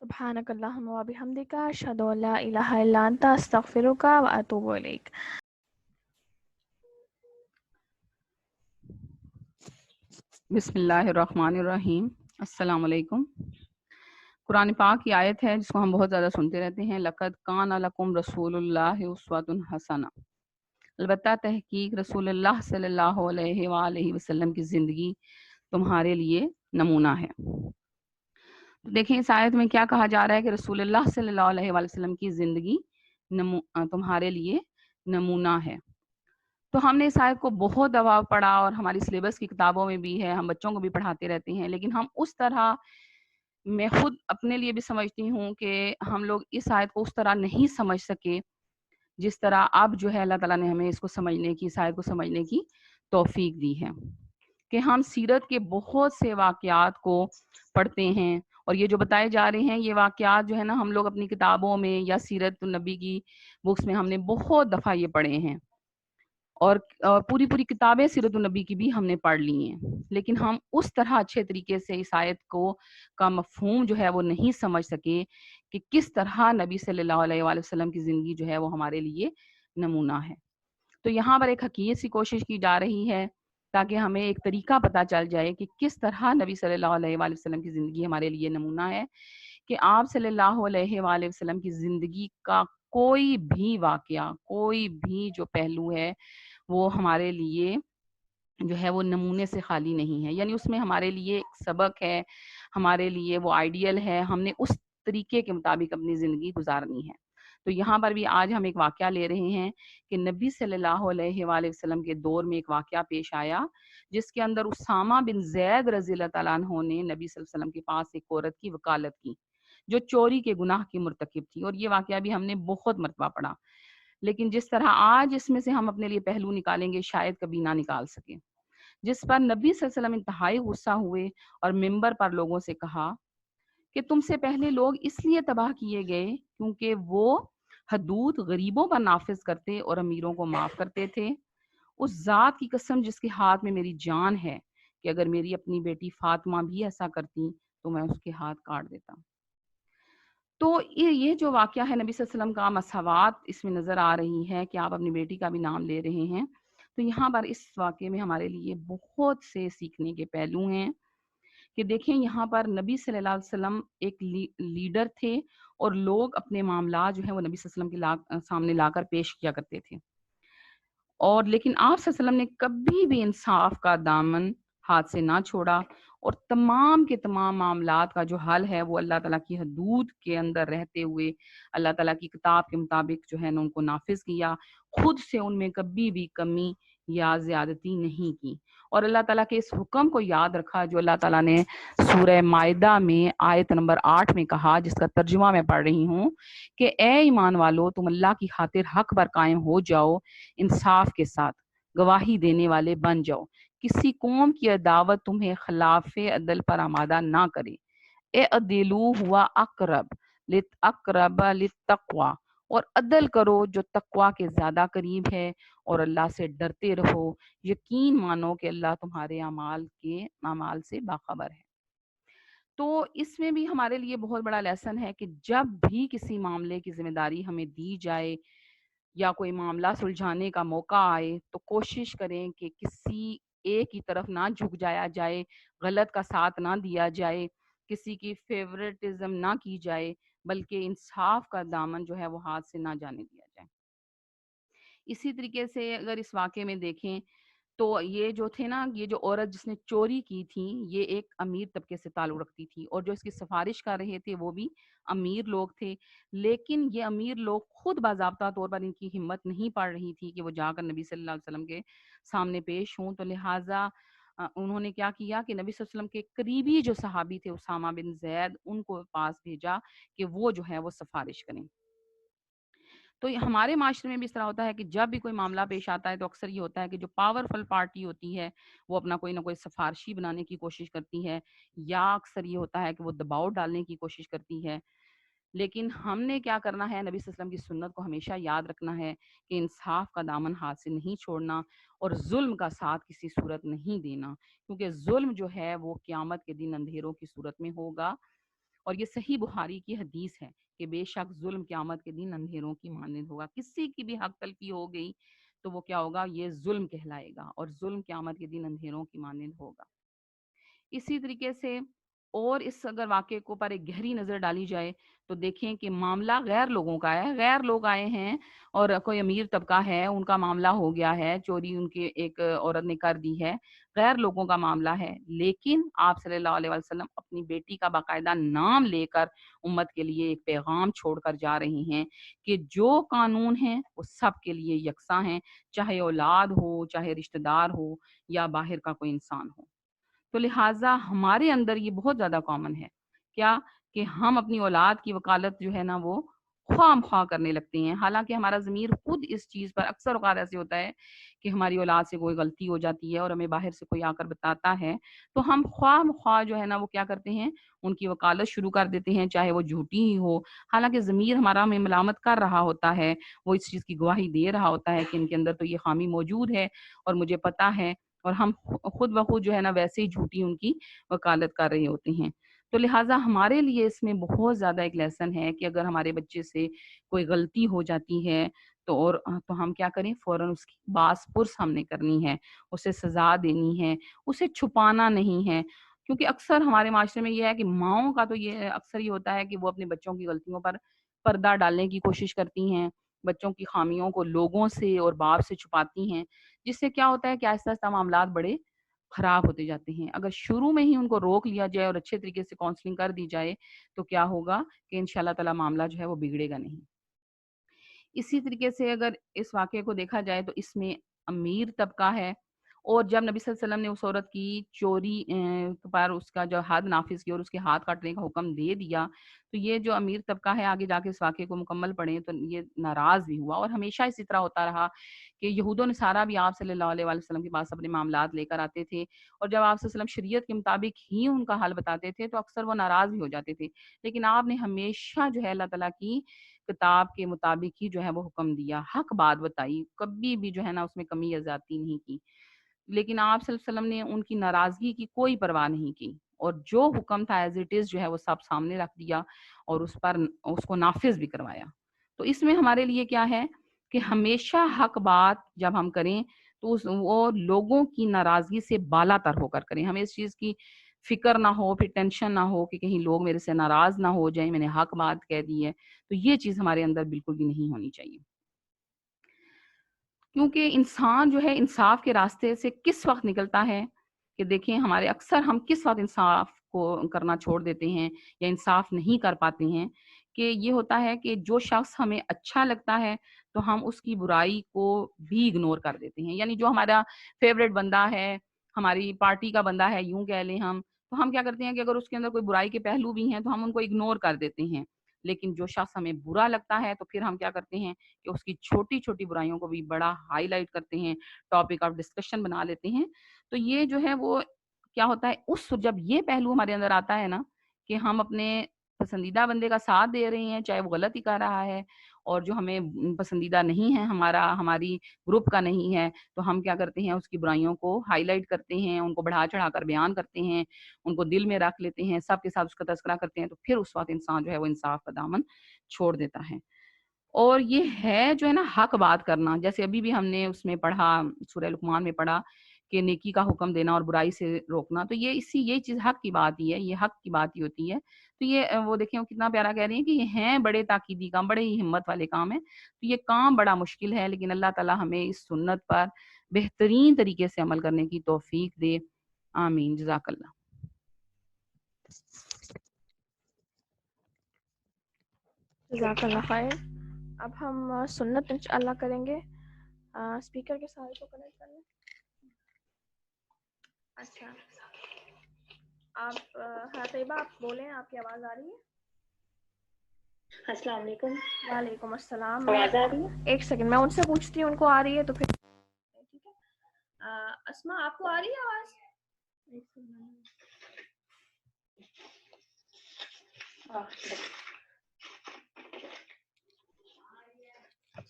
Speaker 1: سبحانك اللهم وبحمدك أشهد أن لا إله إلا أنت أستغفرك وأتوب إليك.
Speaker 4: بسم اللہ الرحمن الرحیم. السلام علیکم. قرآن پاک کی آیت ہے جس کو ہم بہت زیادہ سنتے رہتے ہیں، لقد کان لکم رسول اللہ اسوۃ حسنہ. البتہ تحقیق رسول اللہ صلی اللہ علیہ وآلہ وسلم کی زندگی تمہارے لیے نمونہ ہے. تو دیکھیں اس آیت میں کیا کہا جا رہا ہے کہ رسول اللہ صلی اللہ علیہ وآلہ وسلم کی زندگی تمہارے لیے نمونہ ہے. تو ہم نے اس آیت کو بہت دفعہ پڑھا اور ہماری سلیبس کی کتابوں میں بھی ہے، ہم بچوں کو بھی پڑھاتے رہتے ہیں، لیکن ہم اس طرح، میں خود اپنے لیے بھی سمجھتی ہوں کہ ہم لوگ اس آیت کو اس طرح نہیں سمجھ سکے جس طرح اب جو ہے اللہ تعالیٰ نے ہمیں اس کو سمجھنے کی، اس آیت کو سمجھنے کی توفیق دی ہے. کہ ہم سیرت کے بہت سے واقعات کو پڑھتے ہیں، اور یہ جو بتائے جا رہے ہیں یہ واقعات جو ہے نا، ہم لوگ اپنی کتابوں میں یا سیرت النبی کی بکس میں ہم نے بہت دفعہ یہ پڑھے ہیں، اور پوری کتابیں سیرت النبی کی بھی ہم نے پڑھ لی ہیں، لیکن ہم اس طرح اچھے طریقے سے اس آیت کو کا مفہوم جو ہے وہ نہیں سمجھ سکے کہ کس طرح نبی صلی اللہ علیہ وآلہ وسلم کی زندگی جو ہے وہ ہمارے لیے نمونہ ہے. تو یہاں پر ایک حقیقت سی کوشش کی جا رہی ہے تاکہ ہمیں ایک طریقہ پتہ چل جائے کہ کس طرح نبی صلی اللہ علیہ وآلہ وسلم کی زندگی ہمارے لیے نمونہ ہے، کہ آپ صلی اللہ علیہ وآلہ وسلم کی زندگی کا کوئی بھی واقعہ، کوئی بھی جو پہلو ہے وہ ہمارے لیے جو ہے وہ نمونے سے خالی نہیں ہے. یعنی اس میں ہمارے لیے ایک سبق ہے، ہمارے لیے وہ آئیڈیل ہے، ہم نے اس طریقے کے مطابق اپنی زندگی گزارنی ہے. تو یہاں پر بھی آج ہم ایک واقعہ لے رہے ہیں کہ نبی صلی اللہ علیہ وآلہ وسلم کے دور میں ایک واقعہ پیش آیا جس کے اندر اسامہ بن زید رضی اللہ تعالیٰ عنہ نے نبی صلی اللہ علیہ وسلم کے پاس ایک عورت کی وکالت کی جو چوری کے گناہ کی مرتکب تھی. اور یہ واقعہ بھی ہم نے بہت مرتبہ پڑھا، لیکن جس طرح آج اس میں سے ہم اپنے لیے پہلو نکالیں گے شاید کبھی نہ نکال سکیں. جس پر نبی صلی اللہ علیہ وسلم انتہائی غصہ ہوئے اور منبر پر لوگوں سے کہا کہ تم سے پہلے لوگ اس لیے تباہ کیے گئے کیونکہ وہ حدود غریبوں پر نافذ کرتے اور امیروں کو معاف کرتے تھے. اس ذات کی قسم جس کے ہاتھ میں میری جان ہے کہ اگر میری اپنی بیٹی فاطمہ بھی ایسا کرتی تو میں اس کے ہاتھ کاٹ دیتا. تو یہ جو واقعہ ہے نبی صلی اللہ علیہ وسلم کا مساوات اس میں نظر آ رہی ہے کہ آپ اپنی بیٹی کا بھی نام لے رہے ہیں. تو یہاں پر اس واقعے میں ہمارے لیے بہت سے سیکھنے کے پہلو ہیں کہ دیکھیں یہاں پر نبی صلی اللہ علیہ وسلم ایک لیڈر تھے اور لوگ اپنے معاملات جو ہیں وہ نبی صلی اللہ علیہ وسلم کے سامنے لا کر پیش کیا کرتے تھے، اور لیکن آپ صلی اللہ علیہ وسلم نے کبھی بھی انصاف کا دامن ہاتھ سے نہ چھوڑا، اور تمام کے تمام معاملات کا جو حل ہے وہ اللہ تعالیٰ کی حدود کے اندر رہتے ہوئے اللہ تعالیٰ کی کتاب کے مطابق جو ہے نا ان کو نافذ کیا. خود سے ان میں کبھی بھی کمی یا زیادتی نہیں کی، اور اللہ تعالیٰ کے اس حکم کو یاد رکھا جو اللہ تعالیٰ نے سورہ مائدہ میں آیت نمبر 8 میں کہا، جس کا ترجمہ میں پڑھ رہی ہوں کہ اے ایمان والو تم اللہ کی خاطر حق پر قائم ہو جاؤ، انصاف کے ساتھ گواہی دینے والے بن جاؤ، کسی قوم کی عداوت تمہیں خلاف عدل پر آمادہ نہ کرے. اعدلوا ہوا اقرب للتقوی، اور عدل کرو جو تقوی کے زیادہ قریب ہے، اور اللہ سے ڈرتے رہو، یقین مانو کہ اللہ تمہارے اعمال سے باخبر ہے. تو اس میں بھی ہمارے لیے بہت بڑا لیسن ہے کہ جب بھی کسی معاملے کی ذمہ داری ہمیں دی جائے یا کوئی معاملہ سلجھانے کا موقع آئے تو کوشش کریں کہ کسی ایک کی طرف نہ جھک جایا جائے، غلط کا ساتھ نہ دیا جائے، کسی کی فیورٹزم نہ کی جائے، بلکہ انصاف کا دامن جو ہے وہ ہاتھ سے نہ جانے دیا جائے. اسی طریقے سے اگر اس واقعے میں دیکھیں تو یہ جو تھے نا، یہ جو عورت جس نے چوری کی تھی یہ ایک امیر طبقے سے تعلق رکھتی تھی، اور جو اس کی سفارش کر رہے تھے وہ بھی امیر لوگ تھے. لیکن یہ امیر لوگ خود باضابطہ طور پر ان کی ہمت نہیں پڑ رہی تھی کہ وہ جا کر نبی صلی اللہ علیہ وسلم کے سامنے پیش ہوں. تو لہٰذا انہوں نے کیا کیا کہ نبی صلی اللہ علیہ وسلم کے قریبی جو صحابی تھے اسامہ بن زید، ان کو پاس بھیجا کہ وہ جو ہے وہ سفارش کریں. تو ہمارے معاشرے میں بھی اس طرح ہوتا ہے کہ جب بھی کوئی معاملہ پیش آتا ہے تو اکثر یہ ہوتا ہے کہ جو پاورفل پارٹی ہوتی ہے وہ اپنا کوئی نہ کوئی سفارشی بنانے کی کوشش کرتی ہے، یا اکثر یہ ہوتا ہے کہ وہ دباؤ ڈالنے کی کوشش کرتی ہے. لیکن ہم نے کیا کرنا ہے، نبی صلی اللہ علیہ وسلم کی سنت کو ہمیشہ یاد رکھنا ہے کہ انصاف کا دامن ہاتھ سے نہیں چھوڑنا اور ظلم کا ساتھ کسی صورت نہیں دینا، کیونکہ ظلم جو ہے وہ قیامت کے دن اندھیروں کی صورت میں ہوگا. اور یہ صحیح بخاری کی حدیث ہے کہ بے شک ظلم قیامت کے دن اندھیروں کی مانند ہوگا. کسی کی بھی حق تلفی ہو گئی تو وہ کیا ہوگا، یہ ظلم کہلائے گا، اور ظلم قیامت کے دن اندھیروں کی مانند ہوگا. اسی طریقے سے اور اس اگر واقعے کو پر ایک گہری نظر ڈالی جائے تو دیکھیں کہ معاملہ غیر لوگوں کا ہے. غیر لوگ آئے ہیں اور کوئی امیر طبقہ ہے، ان کا معاملہ ہو گیا ہے، چوری ان کی ایک عورت نے کر دی ہے، غیر لوگوں کا معاملہ ہے. لیکن آپ صلی اللہ علیہ وسلم اپنی بیٹی کا باقاعدہ نام لے کر امت کے لیے ایک پیغام چھوڑ کر جا رہے ہیں کہ جو قانون ہیں وہ سب کے لیے یکساں ہیں، چاہے اولاد ہو، چاہے رشتہ دار ہو، یا باہر کا کوئی انسان ہو. تو لہٰذا ہمارے اندر یہ بہت زیادہ کامن ہے کیا، کہ ہم اپنی اولاد کی وکالت جو ہے نا وہ خواہ مخواہ کرنے لگتے ہیں. حالانکہ ہمارا ضمیر خود اس چیز پر اکثر اوقات ایسے ہوتا ہے کہ ہماری اولاد سے کوئی غلطی ہو جاتی ہے اور ہمیں باہر سے کوئی آ کر بتاتا ہے تو ہم خواہ مخواہ جو ہے نا وہ کیا کرتے ہیں، ان کی وکالت شروع کر دیتے ہیں، چاہے وہ جھوٹی ہی ہو. حالانکہ ضمیر ہمارا ہمیں ملامت کر رہا ہوتا ہے، وہ اس چیز کی گواہی دے رہا ہوتا ہے کہ ان کے اندر تو یہ خامی موجود ہے اور مجھے پتا ہے، اور ہم خود بخود جو ہے نا ویسے ہی جھوٹی ان کی وکالت کر رہے ہوتے ہیں. تو لہٰذا ہمارے لیے اس میں بہت زیادہ ایک لیسن ہے کہ اگر ہمارے بچے سے کوئی غلطی ہو جاتی ہے تو ہم کیا کریں، فوراً اس کی باس پرس ہم نے کرنی ہے، اسے سزا دینی ہے، اسے چھپانا نہیں ہے. کیونکہ اکثر ہمارے معاشرے میں یہ ہے کہ ماؤں کا تو یہ اکثر یہ ہوتا ہے کہ وہ اپنے بچوں کی غلطیوں پر پردہ ڈالنے کی کوشش کرتی ہیں، بچوں کی خامیوں کو لوگوں سے اور باپ سے چھپاتی ہیں، جس سے کیا ہوتا ہے کہ آہستہ آہستہ معاملات بڑے خراب ہوتے جاتے ہیں. اگر شروع میں ہی ان کو روک لیا جائے اور اچھے طریقے سے کاؤنسلنگ کر دی جائے تو کیا ہوگا کہ انشاءاللہ تعالی معاملہ جو ہے وہ بگڑے گا نہیں. اسی طریقے سے اگر اس واقعے کو دیکھا جائے تو اس میں امیر طبقہ ہے، اور جب نبی صلی اللہ علیہ وسلم نے اس عورت کی چوری پر اس کا جو حد نافذ کیا اور اس کے ہاتھ کاٹنے کا حکم دے دیا تو یہ جو امیر طبقہ ہے آگے جا کے اس واقعے کو مکمل پڑھیں تو یہ ناراض بھی ہوا. اور ہمیشہ اسی طرح ہوتا رہا کہ یہود و نصارہ بھی آپ صلی اللہ علیہ وسلم کے پاس اپنے معاملات لے کر آتے تھے، اور جب آپ صلی اللہ علیہ وسلم شریعت کے مطابق ہی ان کا حل بتاتے تھے تو اکثر وہ ناراض بھی ہو جاتے تھے. لیکن آپ نے ہمیشہ جو ہے اللہ تعالیٰ کی کتاب کے مطابق ہی جو ہے وہ حکم دیا، حق بات بتائی، کبھی بھی جو ہے نا اس میں کمی یا زیادتی نہیں کی. لیکن آپ صلی اللہ علیہ وسلم نے ان کی ناراضگی کی کوئی پرواہ نہیں کی، اور جو حکم تھا ایز اٹ از جو ہے وہ سب سامنے رکھ دیا اور اس کو نافذ بھی کروایا. تو اس میں ہمارے لیے کیا ہے کہ ہمیشہ حق بات جب ہم کریں تو وہ لوگوں کی ناراضگی سے بالا تر ہو کر کریں. ہمیں اس چیز کی فکر نہ ہو، پھر ٹینشن نہ ہو کہ کہیں لوگ میرے سے ناراض نہ ہو جائیں، میں نے حق بات کہہ دی ہے. تو یہ چیز ہمارے اندر بالکل بھی نہیں ہونی چاہیے، کیونکہ انسان جو ہے انصاف کے راستے سے کس وقت نکلتا ہے کہ دیکھیں ہمارے اکثر ہم کس وقت انصاف کو کرنا چھوڑ دیتے ہیں یا انصاف نہیں کر پاتے ہیں، کہ یہ ہوتا ہے کہ جو شخص ہمیں اچھا لگتا ہے تو ہم اس کی برائی کو بھی اگنور کر دیتے ہیں. یعنی جو ہمارا فیوریٹ بندہ ہے، ہماری پارٹی کا بندہ ہے یوں کہہ لیں ہم، تو ہم کیا کرتے ہیں کہ اگر اس کے اندر کوئی برائی کے پہلو بھی ہیں تو ہم ان کو اگنور کر دیتے ہیں. لیکن جو شخص ہمیں برا لگتا ہے تو پھر ہم کیا کرتے ہیں کہ اس کی چھوٹی چھوٹی برائیوں کو بھی بڑا ہائی لائٹ کرتے ہیں، ٹاپک آف ڈسکشن بنا لیتے ہیں. تو یہ جو ہے وہ کیا ہوتا ہے، جب یہ پہلو ہمارے اندر آتا ہے نا کہ ہم اپنے پسندیدہ بندے کا ساتھ دے رہے ہیں چاہے وہ غلط ہی کر رہا ہے، اور جو ہمیں پسندیدہ نہیں ہے، ہماری گروپ کا نہیں ہے، تو ہم کیا کرتے ہیں اس کی برائیوں کو ہائی لائٹ کرتے ہیں، ان کو بڑھا چڑھا کر بیان کرتے ہیں، ان کو دل میں رکھ لیتے ہیں، سب کے ساتھ اس کا تذکرہ کرتے ہیں. تو پھر اس وقت انسان جو ہے وہ انصاف کا دامن چھوڑ دیتا ہے. اور یہ ہے جو ہے نا حق بات کرنا، جیسے ابھی بھی ہم نے اس میں پڑھا، سورہ لقمان میں پڑھا کہ نیکی کا حکم دینا اور برائی سے روکنا. تو یہ چیز حق کی بات ہی ہے، یہ حق کی بات ہی ہوتی ہے. تو یہ وہ دیکھیں وہ کتنا پیارا کہہ رہی ہیں کہ یہ ہیں بڑے تاکیدی کام، بڑے ہی ہمت والے کام ہیں. تو یہ کام بڑا مشکل ہے، لیکن اللہ تعالیٰ ہمیں اس سنت پر بہترین طریقے سے عمل کرنے کی توفیق دے. آمین. جزاک اللہ.
Speaker 1: جزاک اللہ خیر. اب ہم سنت انشاءاللہ کریں گے. اسپیکر کے سارے کو کنیکٹ کر لیں. اچھا آپ طیبہ آپ بولیں، آپ کی آواز آ رہی ہے؟
Speaker 5: السلام علیکم.
Speaker 1: وعلیکم السلام.
Speaker 5: آواز آ رہی ہے؟
Speaker 1: ایک سیکنڈ میں ان سے پوچھتی ہوں ان کو آ رہی ہے تو پھر ٹھیک ہے. اسما آپ کو آ رہی ہے آواز؟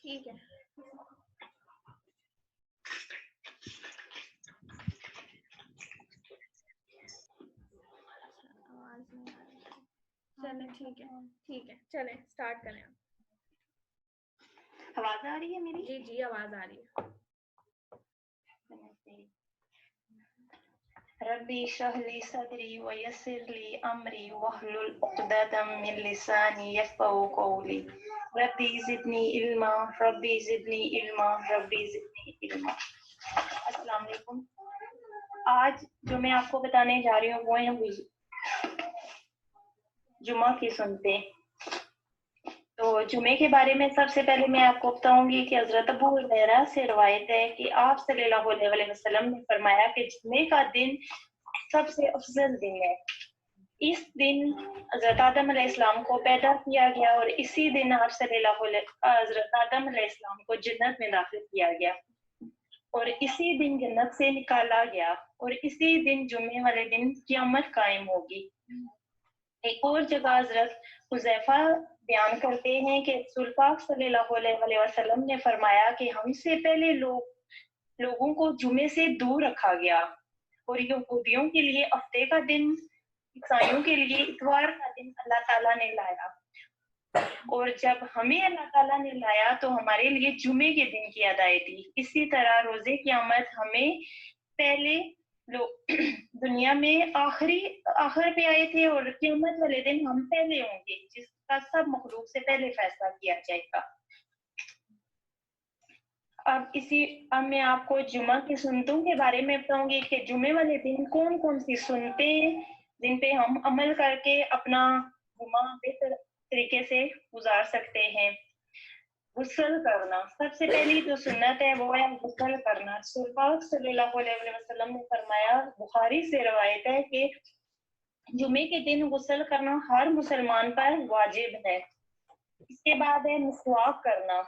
Speaker 1: ٹھیک ہے. چلیں ٹھیک ہے چلیں اسٹارٹ کریں.
Speaker 5: آواز آ رہی ہے میری؟
Speaker 1: جی جی آواز آ رہی ہے.
Speaker 5: ربی اشرح لی صدری ویسر لی امری واحلل عقدۃ من لسانی یفقهوا قولی. ربی زدنی علما ربی زدنی علما ربی زدنی علما. السلام علیکم. آج جو میں آپ کو بتانے جا رہی ہوں وہ ہیں جمعہ کی سنتیں. تو جمعے کے بارے میں سب سے پہلے میں آپ کو بتاؤں گی کہ حضرت ابو ہریرہ سے روایت ہے کہ آپ صلی اللہ علیہ وسلم نے فرمایا کہ جمعے کا دن سب سے افضل دن ہے. اس دن حضرت آدم علیہ السلام کو پیدا کیا گیا اور اسی دن آپ صلی اللہ علیہ حضرت آدم علیہ السلام کو جنت میں داخل کیا گیا اور اسی دن جنت سے نکالا گیا اور اسی دن جمعے والے دن قیامت قائم ہوگی. ایک اور جگہ حضرت حذیفہ بیان کرتے ہیں کہ رسول پاک صلی اللہ علیہ وسلم نے فرمایا کہ ہم سے پہلے لوگوں کو جمعے سے دور رکھا گیا اور یہودیوں کے لیے ہفتے کا دن، عیسائیوں کے لیے اتوار کا دن اللہ تعالیٰ نے لایا اور جب ہمیں اللہ تعالیٰ نے لایا تو ہمارے لیے جمعے کے دن کی ادائی تھی. اسی طرح روزے قیامت ہمیں پہلے دنیا میں آخر پہ آئے تھے اور قیامت والے دن ہم پہلے ہوں گے جس کا سب مخلوق سے پہلے فیصلہ کیا جائے گا. اب میں آپ کو جمعہ کی سنتوں کے بارے میں بتاؤں گی کہ جمعے والے دن کون کون سی سنتیں ہیں جن پہ ہم عمل کر کے اپنا جمعہ بہتر طریقے سے گزار سکتے ہیں. غسل کرنا سب سے پہلی جو سنت ہے وہ ہے غسل کرنا. رسول پاک صلی اللہ علیہ وسلم نے فرمایا، بخاری سے روایت ہے کہ جمعے کے دن غسل کرنا ہر مسلمان پر واجب ہے. اس کے بعد ہے مسواک کرنا.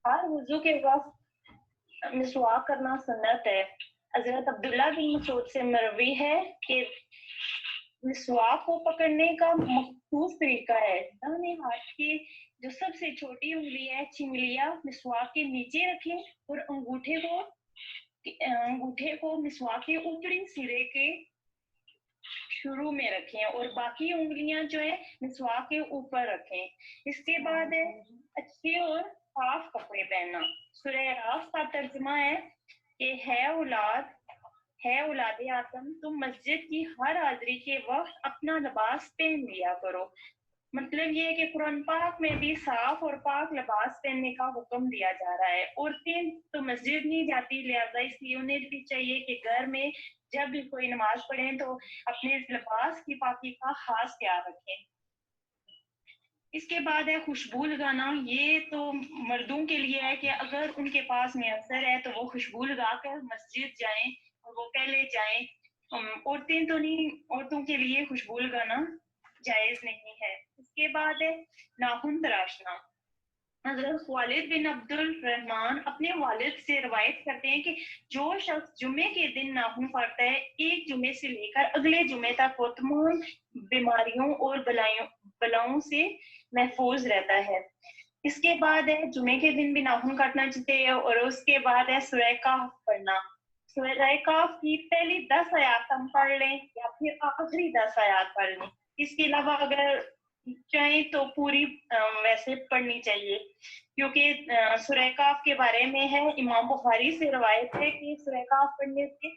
Speaker 5: ہر وضو کے وقت مسواک کرنا سنت ہے. حضرت عبداللہ بن مسعود سے مروی ہے کہ مسواک کو پکڑنے کا مخصوص طریقہ ہے. داہنے ہاتھ کی جو سب سے چھوٹی انگلی ہے چنگلیاں مسواک کے نیچے رکھیں اور انگوٹھے کو مسواک کے اوپری سرے کے شروع میں رکھیں اور باقی انگلیاں جو ہے مسواک کے اوپر رکھیں. اس کے بعد ہے اچھے اور صاف کپڑے پہننا. سورہ اعراف کا ترجمہ ہے کہ ہے اولاد آدم تم مسجد کی ہر حاضری کے وقت اپنا لباس پہن لیا کرو. مطلب یہ ہے کہ قرآن پاک میں بھی صاف اور پاک لباس پہننے کا حکم دیا جا رہا ہے. عورتیں تو مسجد نہیں جاتی لہذا اس لیے انہیں بھی چاہیے کہ گھر میں جب بھی کوئی نماز پڑھیں تو اپنے لباس کی پاکی کا خاص خیال رکھیں. اس کے بعد ہے خوشبو لگانا. یہ تو مردوں کے لیے ہے کہ اگر ان کے پاس میسر ہے تو وہ خوشبو لگا کر مسجد جائیں اور وہ پہلے جائیں. عورتیں تو نہیں، عورتوں کے لیے خوشبو لگانا جائز نہیں ہے. اس کے بعد ہے ناخن تراشنا. حضرت خالد بن عبد الرحمن اپنے والد سے روایت کرتے ہیں کہ جو شخص جمعے کے دن ناخن کاٹتا ہے ایک جمعے سے لے کر اگلے جمعے تک وہ تمام بیماریوں اور بلاؤں سے محفوظ رہتا ہے. اس کے بعد ہے جمعے کے دن بھی ناخن کاٹنا چاہیے اور اس کے بعد ہے سورہ کہف پڑھنا. سورہ کہف کی پہلی 10 آیات ہم پڑھ لیں یا پھر آخری 10 آیات پڑھ لیں. اس کے علاوہ اگر چاہیں تو پوری ویسے پڑھنی چاہیے کیونکہ سورہ کہف کے بارے میں ہے، امام بخاری سے روایت ہے کہ سورہ کہف پڑھنے سے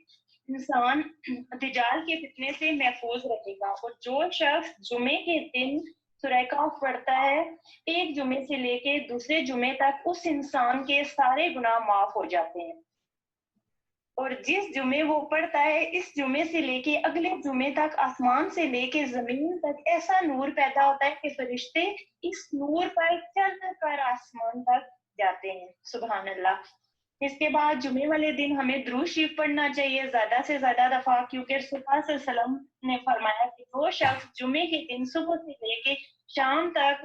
Speaker 5: انسان دجال کے فتنے سے محفوظ رہے گا. اور جو شخص جمعے کے دن سورہ کہف پڑھتا ہے ایک جمعے سے لے کے دوسرے جمعے تک اس انسان کے سارے گناہ معاف ہو جاتے ہیں. اور جس جمعے وہ پڑھتا ہے اس جمعے سے لے کے اگلے جمعے تک آسمان سے لے کے زمین تک ایسا نور پیدا ہوتا ہے کہ فرشتے اس نور پر چل کر آسمان تک جاتے ہیں. سبحان اللہ. اس کے بعد جمعے والے دن ہمیں درود شریف پڑھنا چاہیے زیادہ سے زیادہ دفعہ کیونکہ رسول اللہ صلی اللہ علیہ وسلم نے فرمایا کہ جو شخص جمعے کے دن صبح سے لے کے شام تک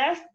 Speaker 5: 10